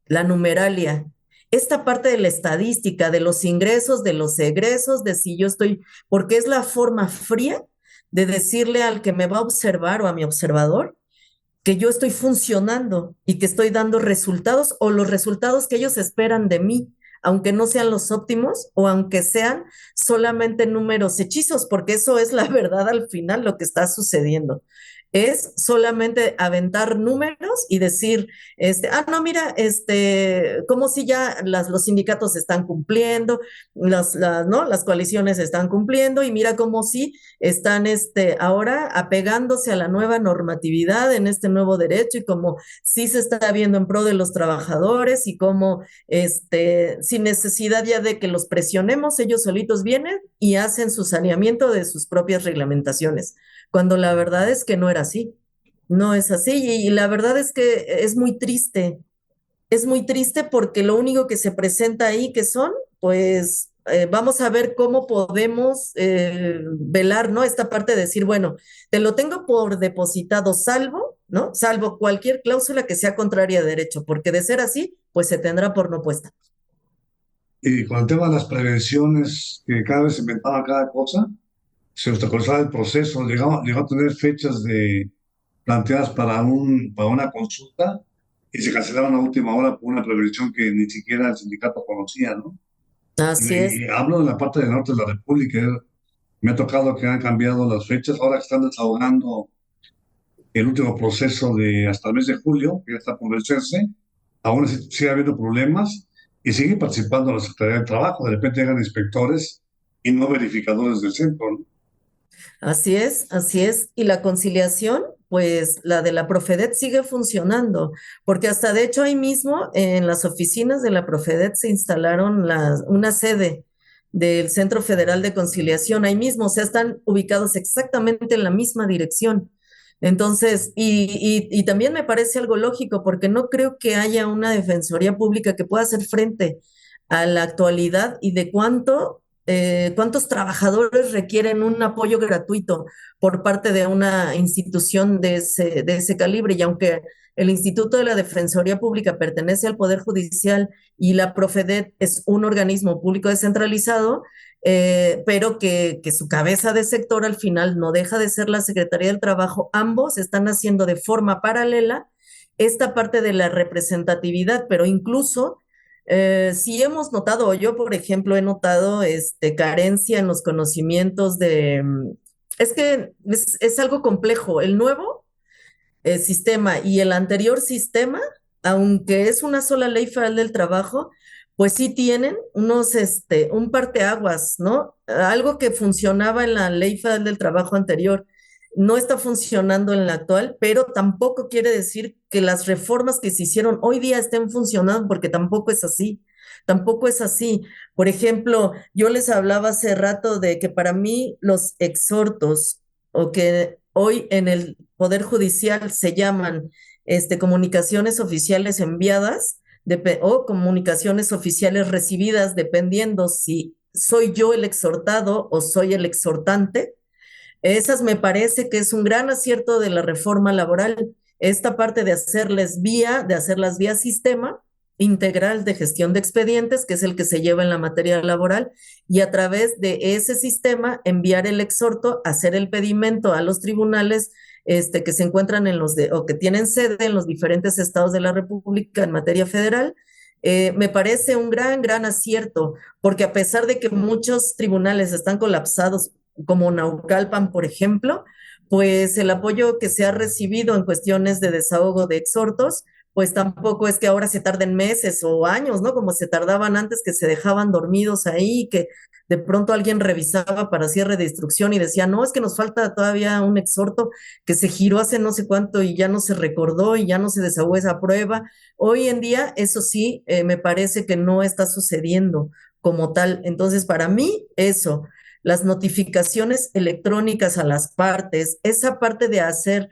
La numeralia. Esta parte de la estadística, de los ingresos, de los egresos, de si yo estoy, porque es la forma fría de decirle al que me va a observar o a mi observador que yo estoy funcionando y que estoy dando resultados o los resultados que ellos esperan de mí, aunque no sean los óptimos o aunque sean solamente números hechizos, porque eso es la verdad al final lo que está sucediendo. Es solamente aventar números y decir, no, mira, como si ya los sindicatos están cumpliendo, ¿no? Las coaliciones están cumpliendo y mira como si están ahora apegándose a la nueva normatividad en este nuevo derecho y como sí se está viendo en pro de los trabajadores y como sin necesidad ya de que los presionemos, ellos solitos vienen y hacen su saneamiento de sus propias reglamentaciones, cuando la verdad es que no era así, no es así y la verdad es que es muy triste porque lo único que se presenta ahí que son, pues vamos a ver cómo podemos velar, ¿no? Esta parte de decir, bueno, te lo tengo por depositado salvo, ¿no? Salvo cualquier cláusula que sea contraria a derecho, porque de ser así, pues se tendrá por no puesta. Y con el tema de las prevenciones, que cada vez se inventaba cada cosa, se obstaculizaba el proceso, llegó a tener fechas planteadas para una consulta y se cancelaron a última hora por una prevención que ni siquiera el sindicato conocía, ¿no? Así es. Y hablo de la parte del norte de la República. Me ha tocado que han cambiado las fechas, ahora que están desahogando el último proceso de hasta el mes de julio, que ya está por vencerse, aún así sigue habiendo problemas y sigue participando la Secretaría del Trabajo. De repente llegan inspectores y no verificadores del centro, ¿no? Así es, así es. Y la conciliación, pues la de la Profedet sigue funcionando, porque hasta de hecho ahí mismo en las oficinas de la Profedet se instalaron una sede del Centro Federal de Conciliación, ahí mismo, o sea, están ubicados exactamente en la misma dirección. Entonces, y también me parece algo lógico, porque no creo que haya una defensoría pública que pueda hacer frente a la actualidad y de cuántos trabajadores requieren un apoyo gratuito por parte de una institución de ese calibre. Y aunque el Instituto de la Defensoría Pública pertenece al Poder Judicial y la Profedet es un organismo público descentralizado, pero que su cabeza de sector al final no deja de ser la Secretaría del Trabajo, ambos están haciendo de forma paralela esta parte de la representatividad, pero incluso sí hemos notado, o yo por ejemplo he notado carencia en los conocimientos es que es algo complejo. El nuevo sistema y el anterior sistema, aunque es una sola ley federal del trabajo, pues sí tienen un parteaguas, ¿no? Algo que funcionaba en la ley federal del trabajo anterior no está funcionando en la actual, pero tampoco quiere decir que las reformas que se hicieron hoy día estén funcionando, porque tampoco es así. Tampoco es así. Por ejemplo, yo les hablaba hace rato de que para mí los exhortos, o que hoy en el Poder Judicial se llaman comunicaciones oficiales enviadas o comunicaciones oficiales recibidas, dependiendo si soy yo el exhortado o soy el exhortante. Esas me parece que es un gran acierto de la reforma laboral, esta parte de hacerlas vía sistema integral de gestión de expedientes, que es el que se lleva en la materia laboral, y a través de ese sistema enviar el exhorto, hacer el pedimento a los tribunales que se encuentran o que tienen sede en los diferentes estados de la República en materia federal. Me parece un gran acierto, porque a pesar de que muchos tribunales están colapsados como Naucalpan, por ejemplo, pues el apoyo que se ha recibido en cuestiones de desahogo de exhortos, pues tampoco es que ahora se tarden meses o años, ¿no? Como se tardaban antes, que se dejaban dormidos ahí, que de pronto alguien revisaba para cierre de instrucción y decía, no, es que nos falta todavía un exhorto que se giró hace no sé cuánto y ya no se recordó y ya no se desahogó esa prueba. Hoy en día, eso sí, me parece que no está sucediendo como tal. Entonces, para mí, eso, las notificaciones electrónicas a las partes, esa parte de hacer,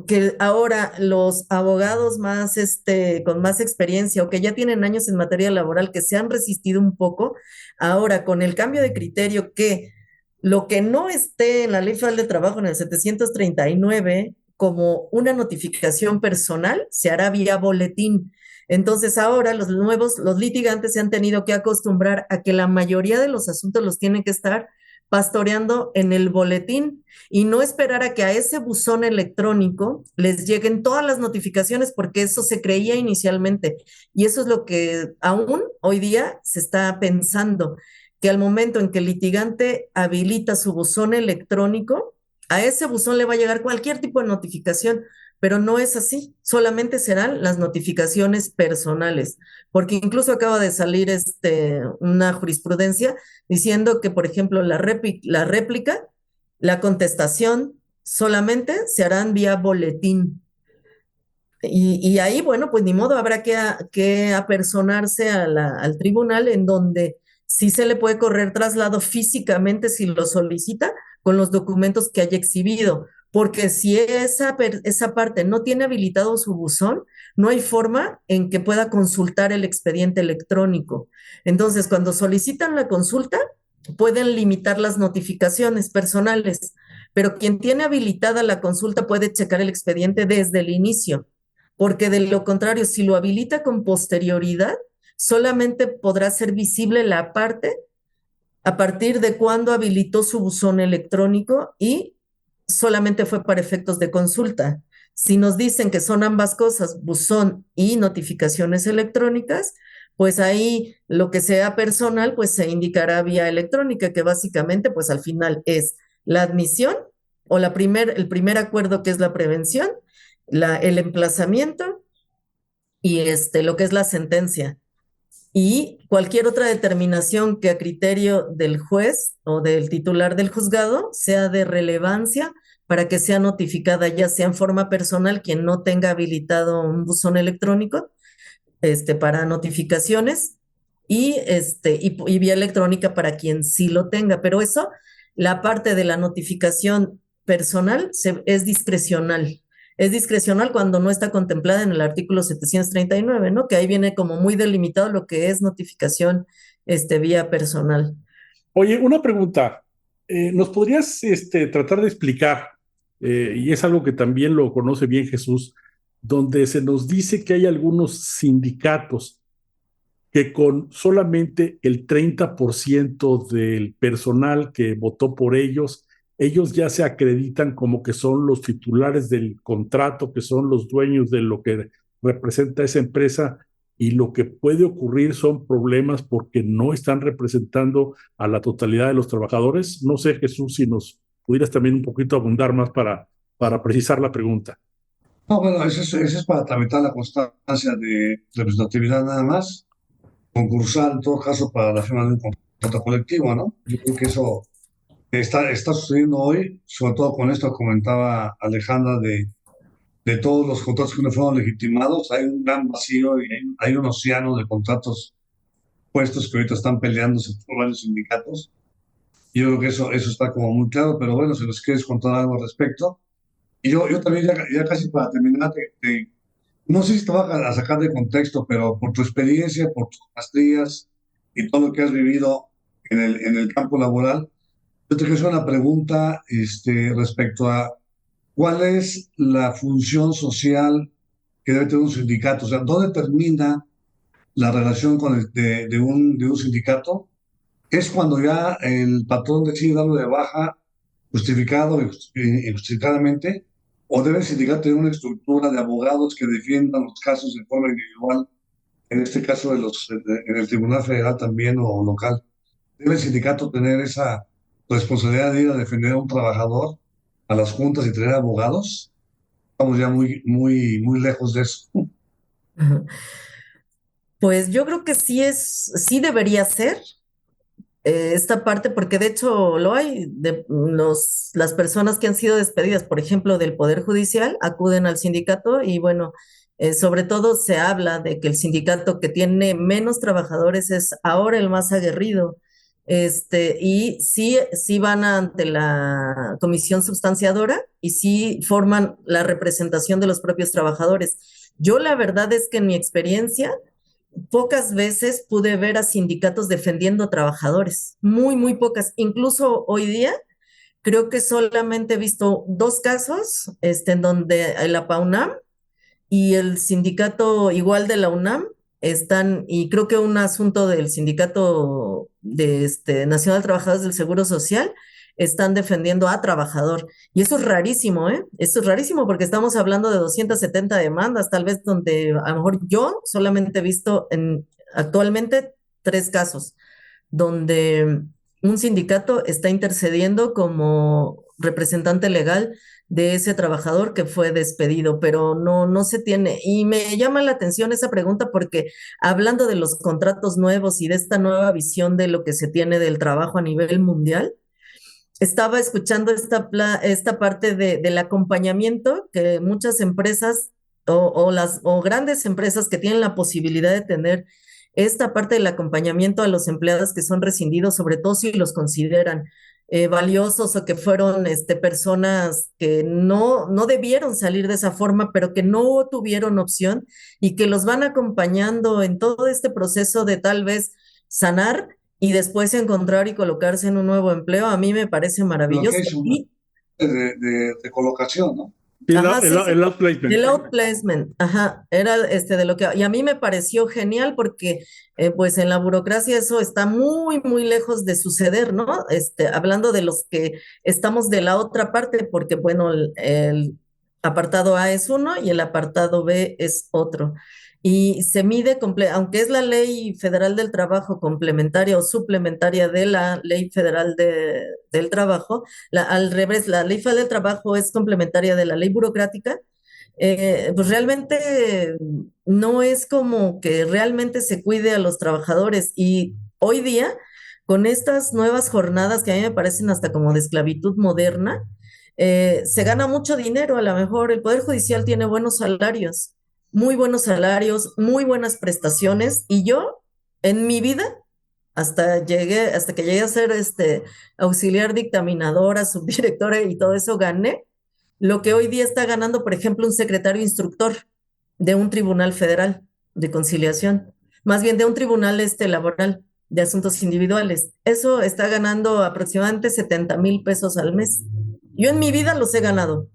que ahora los abogados con más experiencia o que ya tienen años en materia laboral, que se han resistido un poco, ahora con el cambio de criterio que lo que no esté en la Ley Federal de Trabajo en el 739 como una notificación personal, se hará vía boletín. Entonces ahora los litigantes se han tenido que acostumbrar a que la mayoría de los asuntos los tienen que estar pastoreando en el boletín y no esperar a que a ese buzón electrónico les lleguen todas las notificaciones, porque eso se creía inicialmente. Y eso es lo que aún hoy día se está pensando, que al momento en que el litigante habilita su buzón electrónico, a ese buzón le va a llegar cualquier tipo de notificación, pero no es así, solamente serán las notificaciones personales, porque incluso acaba de salir una jurisprudencia diciendo que, por ejemplo, réplica, la contestación solamente se harán vía boletín. Y ahí, bueno, pues ni modo, habrá que apersonarse al tribunal, en donde sí se le puede correr traslado físicamente si lo solicita con los documentos que haya exhibido, porque si esa parte no tiene habilitado su buzón, no hay forma en que pueda consultar el expediente electrónico. Entonces, cuando solicitan la consulta, pueden limitar las notificaciones personales, pero quien tiene habilitada la consulta puede checar el expediente desde el inicio, porque de lo contrario, si lo habilita con posterioridad, solamente podrá ser visible la parte a partir de cuando habilitó su buzón electrónico y solamente fue para efectos de consulta. Si nos dicen que son ambas cosas, buzón y notificaciones electrónicas, pues ahí lo que sea personal, pues se indicará vía electrónica, que básicamente, pues al final es la admisión o el primer acuerdo, que es la prevención, el emplazamiento y lo que es la sentencia. y cualquier otra determinación que a criterio del juez o del titular del juzgado sea de relevancia para que sea notificada, ya sea en forma personal quien no tenga habilitado un buzón electrónico para notificaciones y vía electrónica para quien sí lo tenga. Pero eso, la parte de la notificación personal es discrecional. Es discrecional cuando no está contemplada en el artículo 739, ¿no? Que ahí viene como muy delimitado lo que es notificación vía personal. Oye, una pregunta. ¿Nos podrías tratar de explicar, y es algo que también lo conoce bien Jesús, donde se nos dice que hay algunos sindicatos que con solamente el 30% del personal que votó por ellos, ellos ya se acreditan como que son los titulares del contrato, que son los dueños de lo que representa esa empresa, y lo que puede ocurrir son problemas porque no están representando a la totalidad de los trabajadores? No sé, Jesús, si nos pudieras también un poquito abundar más para precisar la pregunta. No, bueno, eso es para tramitar la constancia de representatividad nada más, concursar en todo caso para la firma de un contrato colectivo, ¿no? Yo creo que eso está sucediendo hoy, sobre todo con esto que comentaba Alejandra de todos los contratos que no fueron legitimados. Hay un gran vacío y hay un océano de contratos puestos que ahorita están peleándose por varios sindicatos. Y yo creo que eso está como muy claro, pero bueno, si nos quieres contar algo al respecto. Y yo también, ya casi para terminar, no sé si te va a sacar de contexto, pero por tu experiencia, por tus maestrías y todo lo que has vivido en el campo laboral, yo te quiero hacer una pregunta respecto a cuál es la función social que debe tener un sindicato. O sea, ¿dónde termina la relación de un sindicato? ¿Es cuando ya el patrón decide darlo de baja justificado y justificadamente? ¿O debe el sindicato tener una estructura de abogados que defiendan los casos de forma individual? En este caso en el Tribunal Federal también o local. ¿Debe el sindicato tener esa responsabilidad de ir a defender a un trabajador a las juntas y tener abogados? Estamos ya muy lejos de eso. Pues yo creo que sí debería ser esta parte, porque de hecho lo hay, las personas que han sido despedidas, por ejemplo, del Poder Judicial, acuden al sindicato y bueno, sobre todo se habla de que el sindicato que tiene menos trabajadores es ahora el más aguerrido. Y sí van ante la comisión substanciadora y sí forman la representación de los propios trabajadores. Yo la verdad es que en mi experiencia, pocas veces pude ver a sindicatos defendiendo trabajadores, muy pocas. Incluso hoy día creo que solamente he visto dos casos en donde la PAUNAM y el sindicato igual de la UNAM están, y creo que un asunto del sindicato de Nacional de Trabajadores del Seguro Social, están defendiendo a trabajador. Y eso es rarísimo, ¿eh? Eso es rarísimo porque estamos hablando de 270 demandas, tal vez donde a lo mejor yo solamente he visto actualmente tres casos donde un sindicato está intercediendo como representante legal de ese trabajador que fue despedido, pero no se tiene. Y me llama la atención esa pregunta porque hablando de los contratos nuevos y de esta nueva visión de lo que se tiene del trabajo a nivel mundial, estaba escuchando esta parte del acompañamiento que muchas empresas o grandes empresas que tienen la posibilidad de tener esta parte del acompañamiento a los empleados que son rescindidos, sobre todo si los consideran valiosos o que fueron personas que no debieron salir de esa forma, pero que no tuvieron opción y que los van acompañando en todo este proceso de tal vez sanar y después encontrar y colocarse en un nuevo empleo, a mí me parece maravilloso. Location, ¿no? Y, De colocación, ¿no? Sí, ajá, sí, sí, el outplacement. el outplacement, ajá, era de lo que, y a mí me pareció genial porque pues en la burocracia eso está muy lejos de suceder, ¿no? Hablando de los que estamos de la otra parte, porque bueno, el apartado A es uno y el apartado B es otro. Y se mide, aunque es la ley federal del trabajo complementaria o suplementaria de la ley federal del trabajo, al revés, la ley federal del trabajo es complementaria de la ley burocrática. pues realmente no es como que realmente se cuide a los trabajadores. Y hoy día, con estas nuevas jornadas que a mí me parecen hasta como de esclavitud moderna, se gana mucho dinero. A lo mejor el Poder Judicial tiene buenos salarios, muy buenas prestaciones. Y yo, en mi vida, hasta que llegué a ser auxiliar dictaminadora, subdirectora y todo eso, gané lo que hoy día está ganando, por ejemplo, un secretario instructor de un tribunal federal de conciliación, más bien de un tribunal laboral de asuntos individuales. Eso está ganando aproximadamente 70,000 pesos al mes. Yo en mi vida los he ganado,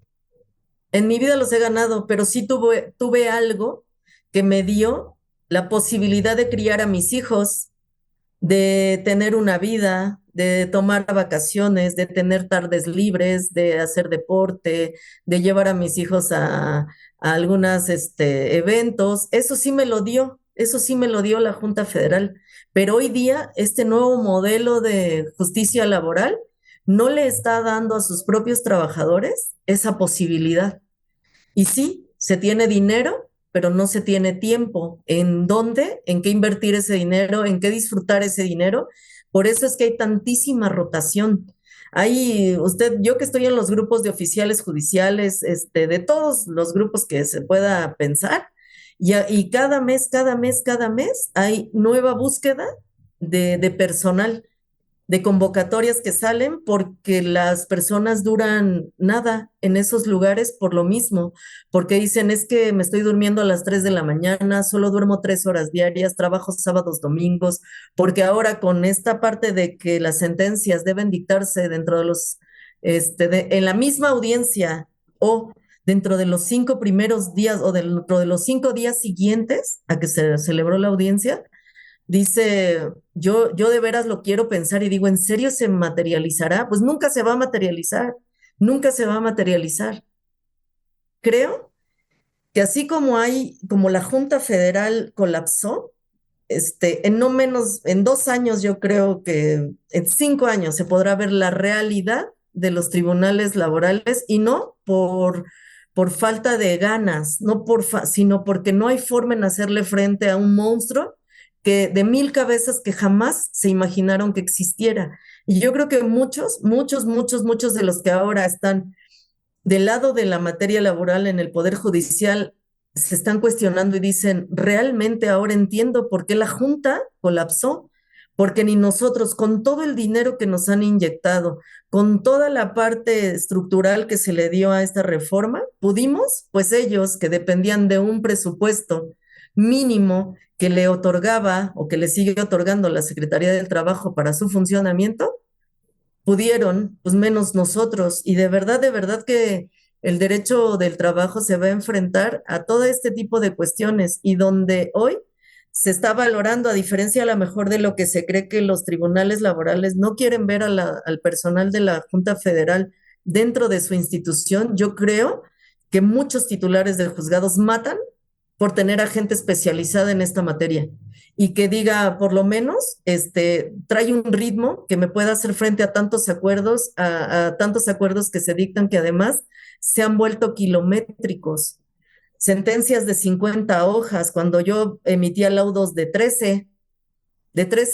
en mi vida los he ganado, pero sí tuve algo que me dio la posibilidad de criar a mis hijos, de tener una vida, de tomar vacaciones, de tener tardes libres, de hacer deporte, de llevar a mis hijos a algunos eventos. Eso sí me lo dio la Junta Federal. Pero hoy día este nuevo modelo de justicia laboral no le está dando a sus propios trabajadores esa posibilidad. Y sí, se tiene dinero, pero no se tiene tiempo. ¿En dónde? ¿En qué invertir ese dinero? ¿En qué disfrutar ese dinero? Por eso es que hay tantísima rotación. Yo que estoy en los grupos de oficiales judiciales, de todos los grupos que se pueda pensar, y cada mes hay nueva búsqueda de personal, de convocatorias que salen porque las personas duran nada en esos lugares por lo mismo, porque dicen es que me estoy durmiendo a las 3 de la mañana, solo duermo 3 horas diarias, trabajo sábados, domingos, porque ahora con esta parte de que las sentencias deben dictarse dentro de en la misma audiencia o dentro de los 5 primeros días o dentro de los 5 días siguientes a que se celebró la audiencia. Dice, yo de veras lo quiero pensar y digo, ¿en serio se materializará? Pues nunca se va a materializar, nunca se va a materializar. Creo que así como la Junta Federal colapsó, en no menos, en 2 años, yo creo que en 5 años se podrá ver la realidad de los tribunales laborales y no por falta de ganas, sino porque no hay forma en hacerle frente a un monstruo de 1,000 cabezas que jamás se imaginaron que existiera. Y yo creo que muchos de los que ahora están del lado de la materia laboral en el Poder Judicial se están cuestionando y dicen, realmente ahora entiendo por qué la Junta colapsó, porque ni nosotros, con todo el dinero que nos han inyectado, con toda la parte estructural que se le dio a esta reforma, pudimos, pues ellos que dependían de un presupuesto mínimo que le otorgaba o que le sigue otorgando la Secretaría del Trabajo para su funcionamiento, pudieron, pues menos nosotros. Y de verdad que el derecho del trabajo se va a enfrentar a todo este tipo de cuestiones y donde hoy se está valorando, a diferencia a lo mejor de lo que se cree que los tribunales laborales no quieren ver al personal de la Junta Federal dentro de su institución, yo creo que muchos titulares de juzgados matan por tener a gente especializada en esta materia y que diga, por lo menos, trae un ritmo que me pueda hacer frente a a tantos acuerdos que se dictan que además se han vuelto kilométricos. Sentencias de 50 hojas, cuando yo emitía laudos de trece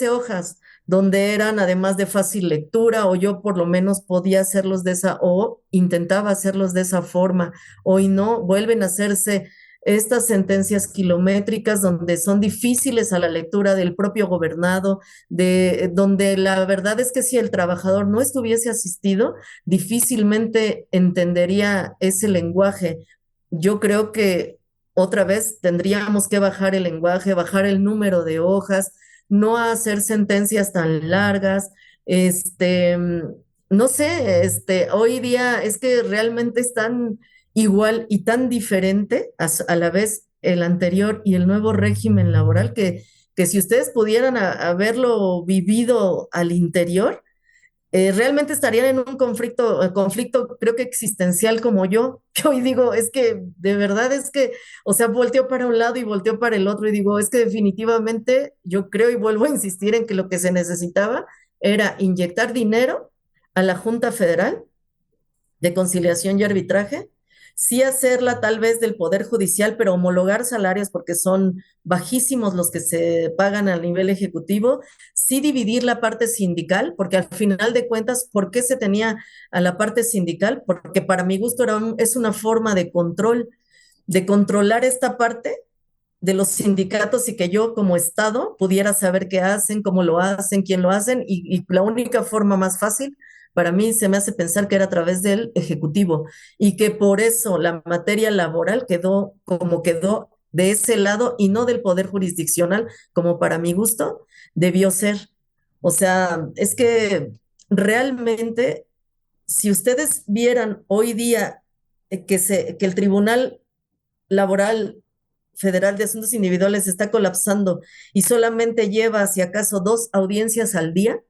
hojas, donde eran además de fácil lectura, o yo por lo menos podía hacerlos o intentaba hacerlos de esa forma. Hoy no, vuelven a hacerse estas sentencias kilométricas donde son difíciles a la lectura del propio gobernado, donde la verdad es que si el trabajador no estuviese asistido, difícilmente entendería ese lenguaje. Yo creo que otra vez tendríamos que bajar el lenguaje, bajar el número de hojas, no hacer sentencias tan largas. Este, mm, no sé, hoy día es que realmente es tan igual y tan diferente a la vez el anterior y el nuevo régimen laboral que si ustedes pudieran haberlo vivido al interior, realmente estarían en un conflicto creo que existencial como yo, que hoy digo, es que de verdad es que, o sea, volteo para un lado y volteo para el otro y digo, es que definitivamente yo creo y vuelvo a insistir en que lo que se necesitaba era inyectar dinero a la Junta Federal de Conciliación y Arbitraje Sí hacerla tal vez del Poder Judicial, pero homologar salarios porque son bajísimos los que se pagan a nivel ejecutivo. Sí dividir la parte sindical, porque al final de cuentas, ¿por qué se tenía a la parte sindical? Porque para mi gusto es una forma de control, de controlar esta parte de los sindicatos y que yo como Estado pudiera saber qué hacen, cómo lo hacen, quién lo hacen y la única forma más fácil para mí se me hace pensar que era a través del Ejecutivo y que por eso la materia laboral quedó como quedó de ese lado y no del poder jurisdiccional, como para mi gusto debió ser. O sea, es que realmente, si ustedes vieran hoy día que el Tribunal Laboral Federal de Asuntos Individuales está colapsando y solamente lleva, si acaso, 2 audiencias al día,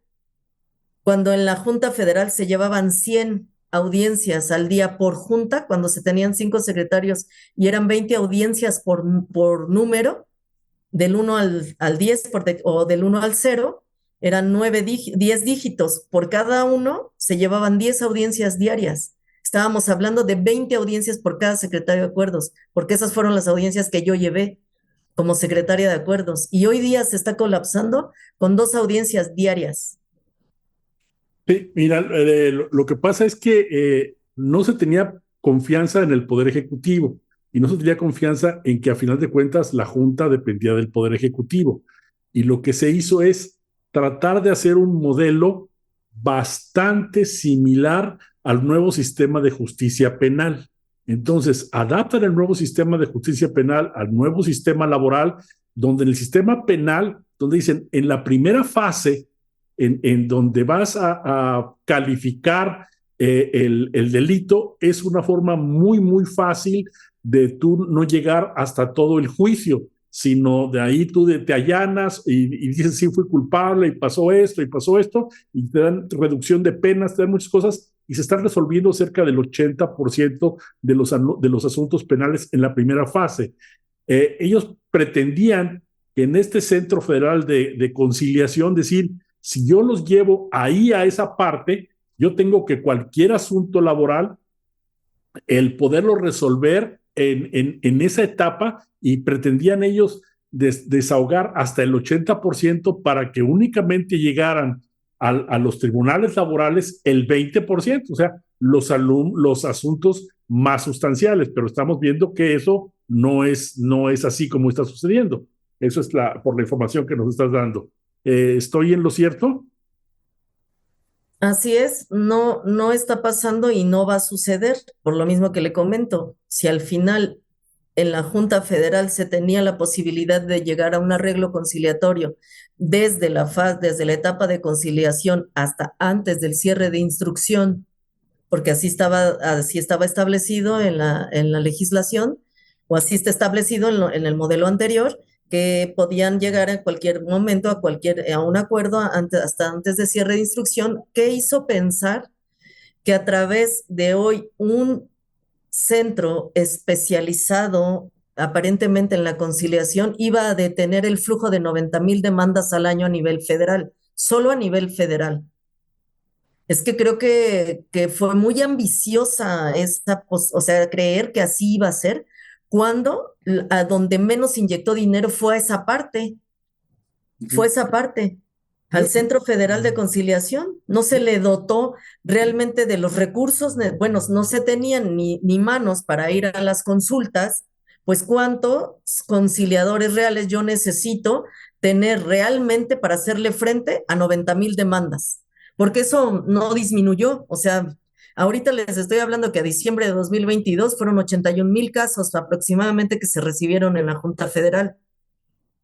cuando en la Junta Federal se llevaban 100 audiencias al día por junta, cuando se tenían 5 secretarios y eran 20 audiencias por número, del 1 al 10 o del 1 al 0, eran 10 dígitos. Por cada uno se llevaban 10 audiencias diarias. Estábamos hablando de 20 audiencias por cada secretario de acuerdos, porque esas fueron las audiencias que yo llevé como secretaria de acuerdos. Y hoy día se está colapsando con 2 audiencias diarias. Sí, mira, lo que pasa es que no se tenía confianza en el Poder Ejecutivo y no se tenía confianza en que a final de cuentas la Junta dependía del Poder Ejecutivo. Y lo que se hizo es tratar de hacer un modelo bastante similar al nuevo sistema de justicia penal. Entonces, adaptan el nuevo sistema de justicia penal al nuevo sistema laboral, donde en el sistema penal, donde dicen, en la primera fase, en donde vas a calificar el delito, es una forma muy, muy fácil de tú no llegar hasta todo el juicio, sino de ahí tú te allanas y dices, sí, fui culpable y pasó esto, y te dan reducción de penas, te dan muchas cosas, y se están resolviendo cerca del 80% de los asuntos penales en la primera fase. Ellos pretendían que en este Centro Federal de Conciliación decir, si yo los llevo ahí a esa parte, yo tengo que cualquier asunto laboral, el poderlo resolver en esa etapa, y pretendían ellos desahogar hasta el 80% para que únicamente llegaran a los tribunales laborales el 20%, o sea, los asuntos más sustanciales, pero estamos viendo que eso no es así como está sucediendo. Eso es por la información que nos estás dando. ¿Estoy en lo cierto? Así es, no, no está pasando y no va a suceder, por lo mismo que le comento. Si al final en la Junta Federal se tenía la posibilidad de llegar a un arreglo conciliatorio desde la etapa de conciliación hasta antes del cierre de instrucción, porque así estaba establecido en la legislación, o así está establecido en el modelo anterior, que podían llegar en cualquier momento a un acuerdo hasta antes de cierre de instrucción, que hizo pensar que a través de hoy un centro especializado aparentemente en la conciliación iba a detener el flujo de 90,000 demandas al año a nivel federal, solo a nivel federal. Es que creo que fue muy ambiciosa o sea, creer que así iba a ser, cuando a donde menos inyectó dinero fue esa parte, al Centro Federal de Conciliación. No se le dotó realmente de los recursos, bueno, no se tenían ni manos para ir a las consultas, pues cuántos conciliadores reales yo necesito tener realmente para hacerle frente a 90,000 demandas, porque eso no disminuyó. O sea, ahorita les estoy hablando que a diciembre de 2022 fueron 81,000 casos aproximadamente que se recibieron en la Junta Federal.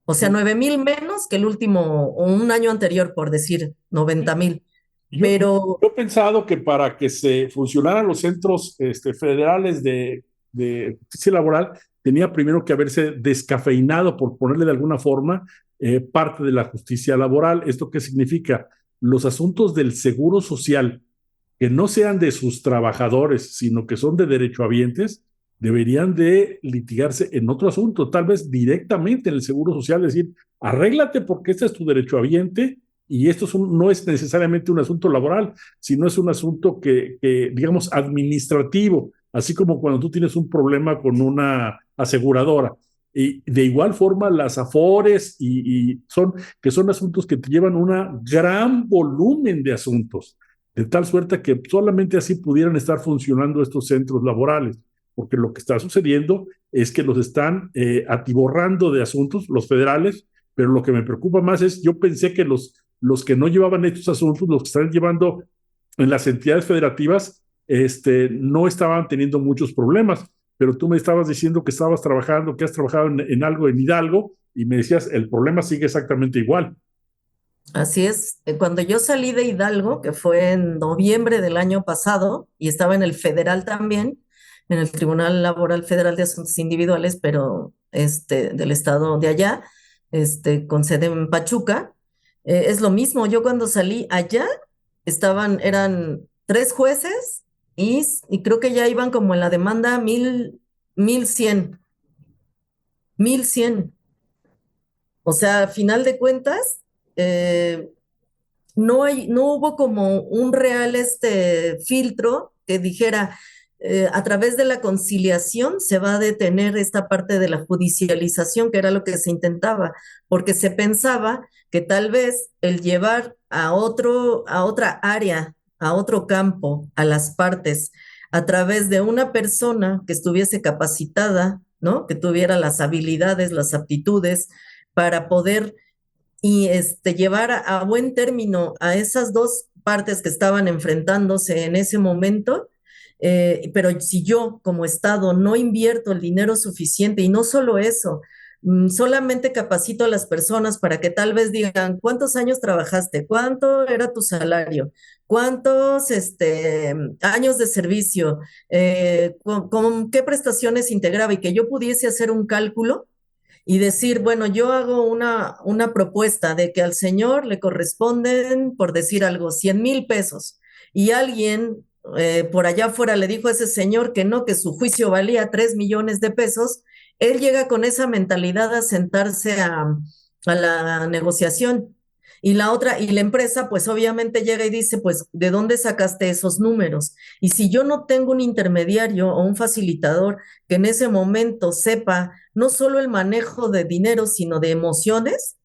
O sea, 9,000 menos que el último, o un año anterior, por decir, 90,000. Pero Yo he pensado que para que se funcionaran los centros federales de justicia laboral, tenía primero que haberse descafeinado, por ponerle de alguna forma, parte de la justicia laboral. ¿Esto qué significa? Los asuntos del seguro social, que no sean de sus trabajadores, sino que son de derechohabientes, deberían de litigarse en otro asunto, tal vez directamente en el Seguro Social, decir, arréglate porque este es tu derechohabiente, y esto no es necesariamente un asunto laboral, sino es un asunto digamos, administrativo, así como cuando tú tienes un problema con una aseguradora. Y de igual forma las afores que son asuntos que te llevan un gran volumen de asuntos, de tal suerte que solamente así pudieran estar funcionando estos centros laborales, porque lo que está sucediendo es que los están atiborrando de asuntos, los federales, pero lo que me preocupa más es, yo pensé que los que no llevaban estos asuntos, los que están llevando en las entidades federativas, no estaban teniendo muchos problemas, pero tú me estabas diciendo que estabas trabajando, que has trabajado en algo en Hidalgo, y me decías, el problema sigue exactamente igual. Así es. Cuando yo salí de Hidalgo, que fue en noviembre del año pasado, y estaba en el federal también, en el Tribunal Laboral Federal de Asuntos Individuales, pero del estado de allá, con sede en Pachuca, es lo mismo. Yo cuando salí allá, eran 3 jueces y creo que ya iban como en la demanda 1100. O sea, a final de cuentas, eh, no hubo como un real filtro que dijera, a través de la conciliación se va a detener esta parte de la judicialización, que era lo que se intentaba, porque se pensaba que tal vez el llevar a otra área, a otro campo, a las partes, a través de una persona que estuviese capacitada, ¿no? Que tuviera las habilidades, las aptitudes para poder llevar a buen término a esas dos partes que estaban enfrentándose en ese momento. Pero si yo como Estado no invierto el dinero suficiente y no solo eso, solamente capacito a las personas para que tal vez digan cuántos años trabajaste, cuánto era tu salario, cuántos años de servicio, con qué prestaciones integraba y que yo pudiese hacer un cálculo y decir, bueno, yo hago una propuesta de que al señor le corresponden, por decir algo, 100,000 pesos, y alguien por allá afuera le dijo a ese señor que no, que su juicio valía 3 millones de pesos. Él llega con esa mentalidad a sentarse a la negociación. Y la empresa, pues obviamente llega y dice, pues, ¿de dónde sacaste esos números? Y si yo no tengo un intermediario o un facilitador que en ese momento sepa no solo el manejo de dinero, sino de emociones,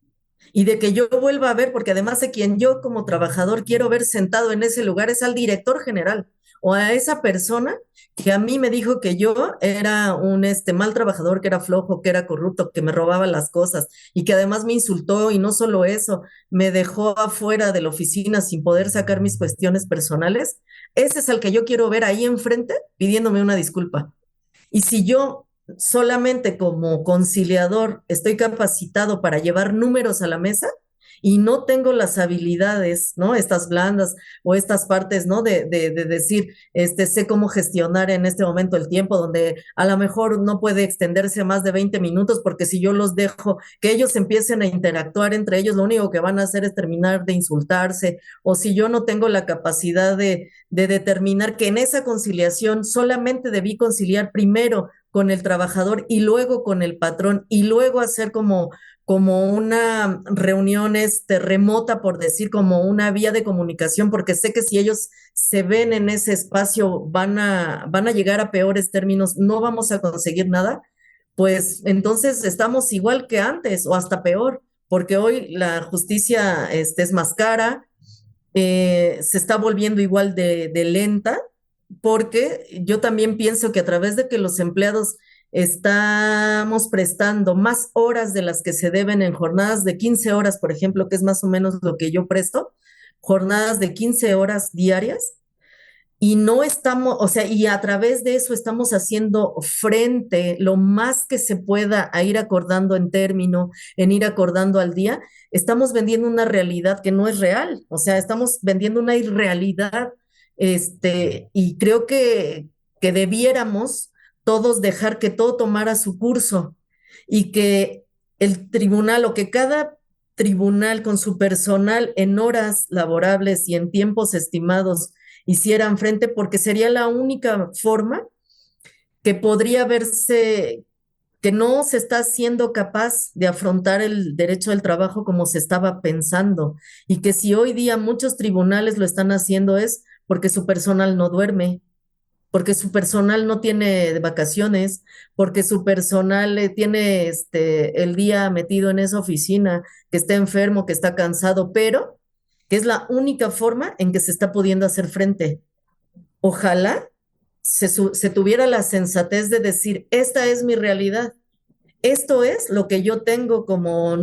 y de que yo vuelva a ver, porque además de quien yo como trabajador quiero ver sentado en ese lugar es al director general o a esa persona que a mí me dijo que yo era un mal trabajador, que era flojo, que era corrupto, que me robaba las cosas y que además me insultó, y no solo eso, me dejó afuera de la oficina sin poder sacar mis cuestiones personales. Ese es al que yo quiero ver ahí enfrente pidiéndome una disculpa. Y si yo solamente como conciliador estoy capacitado para llevar números a la mesa y no tengo las habilidades, ¿no? Estas blandas o estas partes, ¿no? De decir, sé cómo gestionar en este momento el tiempo, donde a lo mejor no puede extenderse más de 20 minutos, porque si yo los dejo que ellos empiecen a interactuar entre ellos, lo único que van a hacer es terminar de insultarse, o si yo no tengo la capacidad de determinar que en esa conciliación solamente debí conciliar primero con el trabajador y luego con el patrón y luego hacer como una reunión remota, por decir, como una vía de comunicación, porque sé que si ellos se ven en ese espacio van a llegar a peores términos, no vamos a conseguir nada. Pues entonces estamos igual que antes o hasta peor, porque hoy la justicia es más cara, se está volviendo igual de lenta, porque yo también pienso que a través de que los empleados estamos prestando más horas de las que se deben en jornadas de 15 horas, por ejemplo, que es más o menos lo que yo presto, jornadas de 15 horas diarias, y no estamos, o sea, y a través de eso estamos haciendo frente lo más que se pueda a ir acordando en término, en ir acordando al día. Estamos vendiendo una realidad que no es real, o sea, estamos vendiendo una irrealidad, y creo que debiéramos todos dejar que todo tomara su curso y que el tribunal o que cada tribunal con su personal en horas laborables y en tiempos estimados hicieran frente, porque sería la única forma que podría verse que no se está siendo capaz de afrontar el derecho del trabajo como se estaba pensando, y que si hoy día muchos tribunales lo están haciendo es porque su personal no duerme, porque su personal no tiene vacaciones, porque su personal tiene el día metido en esa oficina, que está enfermo, que está cansado, pero que es la única forma en que se está pudiendo hacer frente. Ojalá se tuviera la sensatez de decir, esta es mi realidad, esto es lo que yo tengo como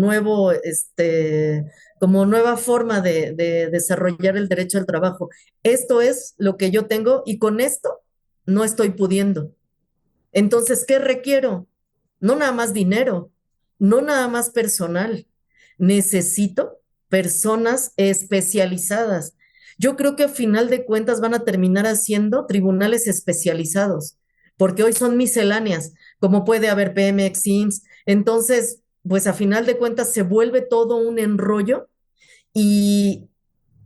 como nueva forma de desarrollar el derecho al trabajo. Esto es lo que yo tengo y con esto no estoy pudiendo. Entonces, ¿qué requiero? No nada más dinero, no nada más personal. Necesito personas especializadas. Yo creo que a final de cuentas van a terminar haciendo tribunales especializados, porque hoy son misceláneas, como puede haber Pemex, IMSS. Entonces, pues a final de cuentas se vuelve todo un enrollo y,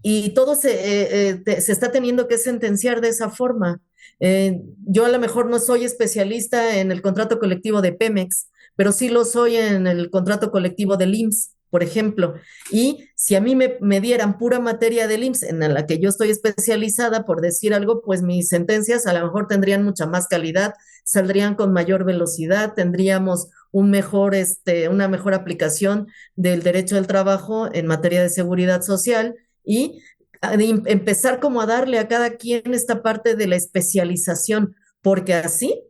y todo se está teniendo que sentenciar de esa forma. Yo a lo mejor no soy especialista en el contrato colectivo de Pemex, pero sí lo soy en el contrato colectivo del IMSS, por ejemplo. Y si a mí me dieran pura materia del IMSS en la que yo estoy especializada, por decir algo, pues mis sentencias a lo mejor tendrían mucha más calidad, saldrían con mayor velocidad, tendríamos una mejor aplicación del derecho del trabajo en materia de seguridad social y empezar como a darle a cada quien esta parte de la especialización, porque así,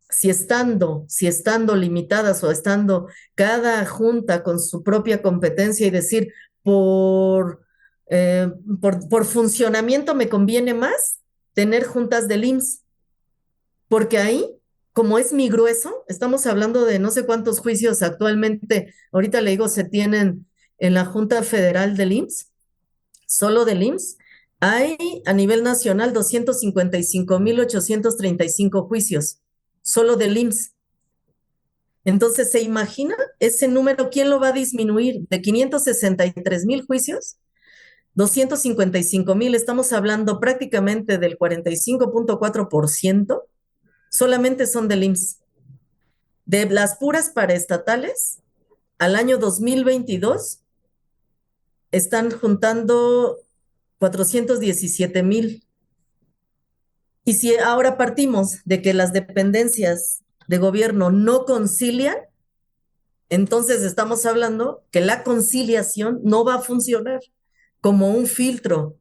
si estando limitadas o estando cada junta con su propia competencia y decir, por, por funcionamiento me conviene más tener juntas del IMSS, porque ahí, como es mi grueso, estamos hablando de no sé cuántos juicios actualmente, ahorita le digo, se tienen en la Junta Federal del IMSS, solo del IMSS, hay a nivel nacional 255,835 juicios, solo del IMSS. Entonces, ¿se imagina ese número? ¿Quién lo va a disminuir? De 563,000 juicios, 255,000, estamos hablando prácticamente del 45.4%, solamente son del IMSS. De las puras paraestatales, al año 2022 están juntando 417,000. Y si ahora partimos de que las dependencias de gobierno no concilian, entonces estamos hablando que la conciliación no va a funcionar como un filtro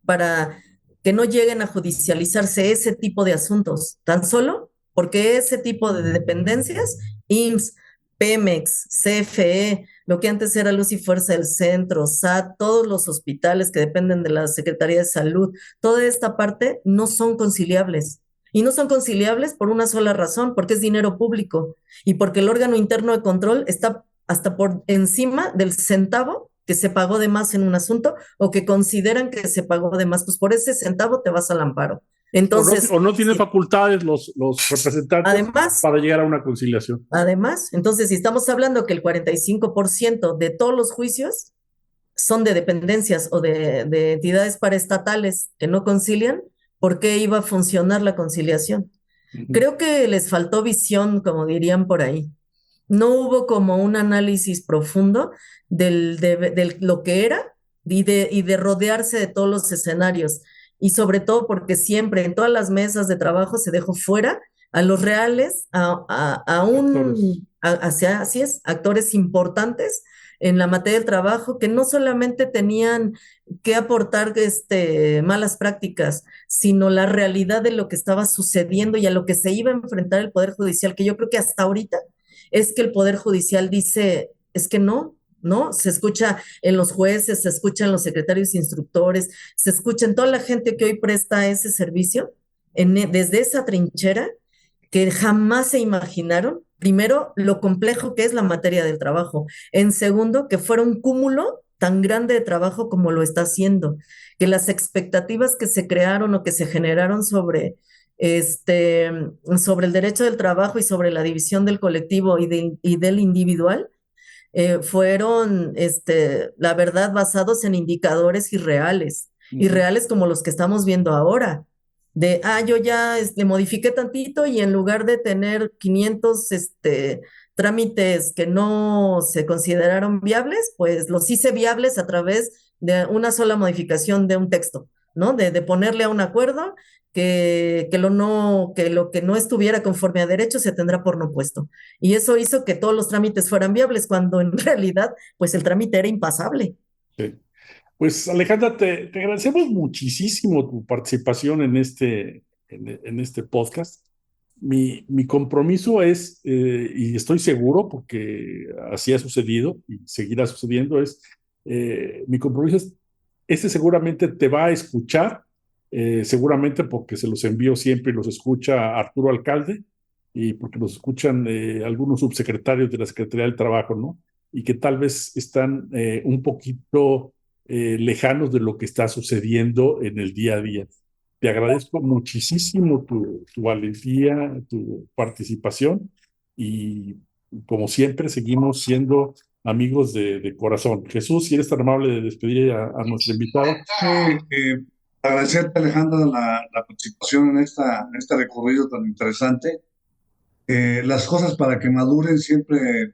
para que no lleguen a judicializarse ese tipo de asuntos, tan solo porque ese tipo de dependencias, IMSS, Pemex, CFE, lo que antes era Luz y Fuerza del Centro, SAT, todos los hospitales que dependen de la Secretaría de Salud, toda esta parte no son conciliables. Y no son conciliables por una sola razón, porque es dinero público y porque el órgano interno de control está hasta por encima del centavo que se pagó de más en un asunto o que consideran que se pagó de más, pues por ese centavo te vas al amparo. Entonces, o no tienen facultades los representantes además, para llegar a una conciliación. además, entonces si estamos hablando que el 45% de todos los juicios son de dependencias o de entidades paraestatales que no concilian, ¿por qué iba a funcionar la conciliación? Creo que les faltó visión, como dirían por ahí. No hubo como un análisis profundo de lo que era y de rodearse de todos los escenarios. Y sobre todo porque siempre en todas las mesas de trabajo se dejó fuera a los reales, Actores. así es, actores importantes en la materia del trabajo que no solamente tenían que aportar malas prácticas, sino la realidad de lo que estaba sucediendo y a lo que se iba a enfrentar el Poder Judicial, que yo creo que hasta ahorita es que el Poder Judicial dice, es que no, ¿no? Se escucha en los jueces, se escucha en los secretarios instructores, se escucha en toda la gente que hoy presta ese servicio, desde esa trinchera que jamás se imaginaron, primero, lo complejo que es la materia del trabajo, en segundo, que fuera un cúmulo tan grande de trabajo como lo está haciendo, que las expectativas que se crearon o que se generaron este, sobre el derecho del trabajo y sobre la división del colectivo y del individual, fueron, la verdad, basados en indicadores irreales, irreales como los que estamos viendo ahora. Yo ya le modifiqué tantito y en lugar de tener 500 trámites que no se consideraron viables, pues los hice viables a través de una sola modificación de un texto, ¿no? De ponerle a un acuerdo que lo que no estuviera conforme a derecho se tendrá por no puesto. Y eso hizo que todos los trámites fueran viables, cuando en realidad, pues el trámite era impasable. Sí. Pues Alejandra, te agradecemos muchísimo tu participación en este podcast. Mi compromiso es, y estoy seguro porque así ha sucedido y seguirá sucediendo, mi compromiso es, este seguramente te va a escuchar, seguramente porque se los envío siempre y los escucha Arturo Alcalde y porque los escuchan algunos subsecretarios de la Secretaría del Trabajo, ¿no? Y que tal vez están un poquito lejanos de lo que está sucediendo en el día a día. Te agradezco muchísimo tu valentía, tu participación y como siempre seguimos siendo amigos de corazón. Jesús, si eres tan amable de despedir a nuestro invitado. Agradecerte, Alejandra, la participación en este recorrido tan interesante. Las cosas para que maduren siempre,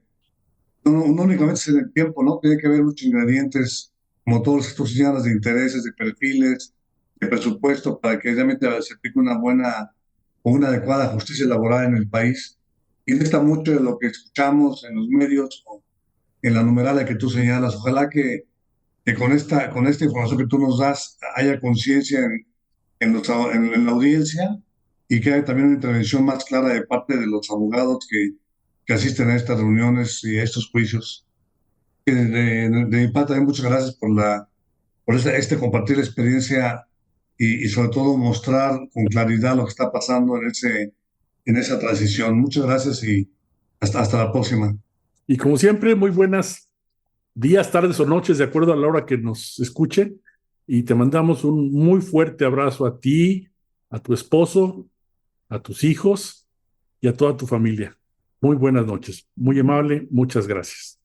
no únicamente es en el tiempo, ¿no? Tiene que haber muchos ingredientes, como todos los que tú señalas, de intereses, de perfiles, de presupuesto, para que realmente se aplique una buena o una adecuada justicia laboral en el país. Y necesita mucho de lo que escuchamos en los medios o en la numeralia que tú señalas. Ojalá que con esta información que tú nos das haya conciencia en la audiencia y que haya también una intervención más clara de parte de los abogados que asisten a estas reuniones y a estos juicios. De mi parte, también muchas gracias por compartir la experiencia y sobre todo mostrar con claridad lo que está pasando en esa transición. Muchas gracias y hasta la próxima. Y como siempre, muy buenas días, tardes o noches, de acuerdo a la hora que nos escuchen. Y te mandamos un muy fuerte abrazo a ti, a tu esposo, a tus hijos y a toda tu familia. Muy buenas noches. Muy amable. Muchas gracias.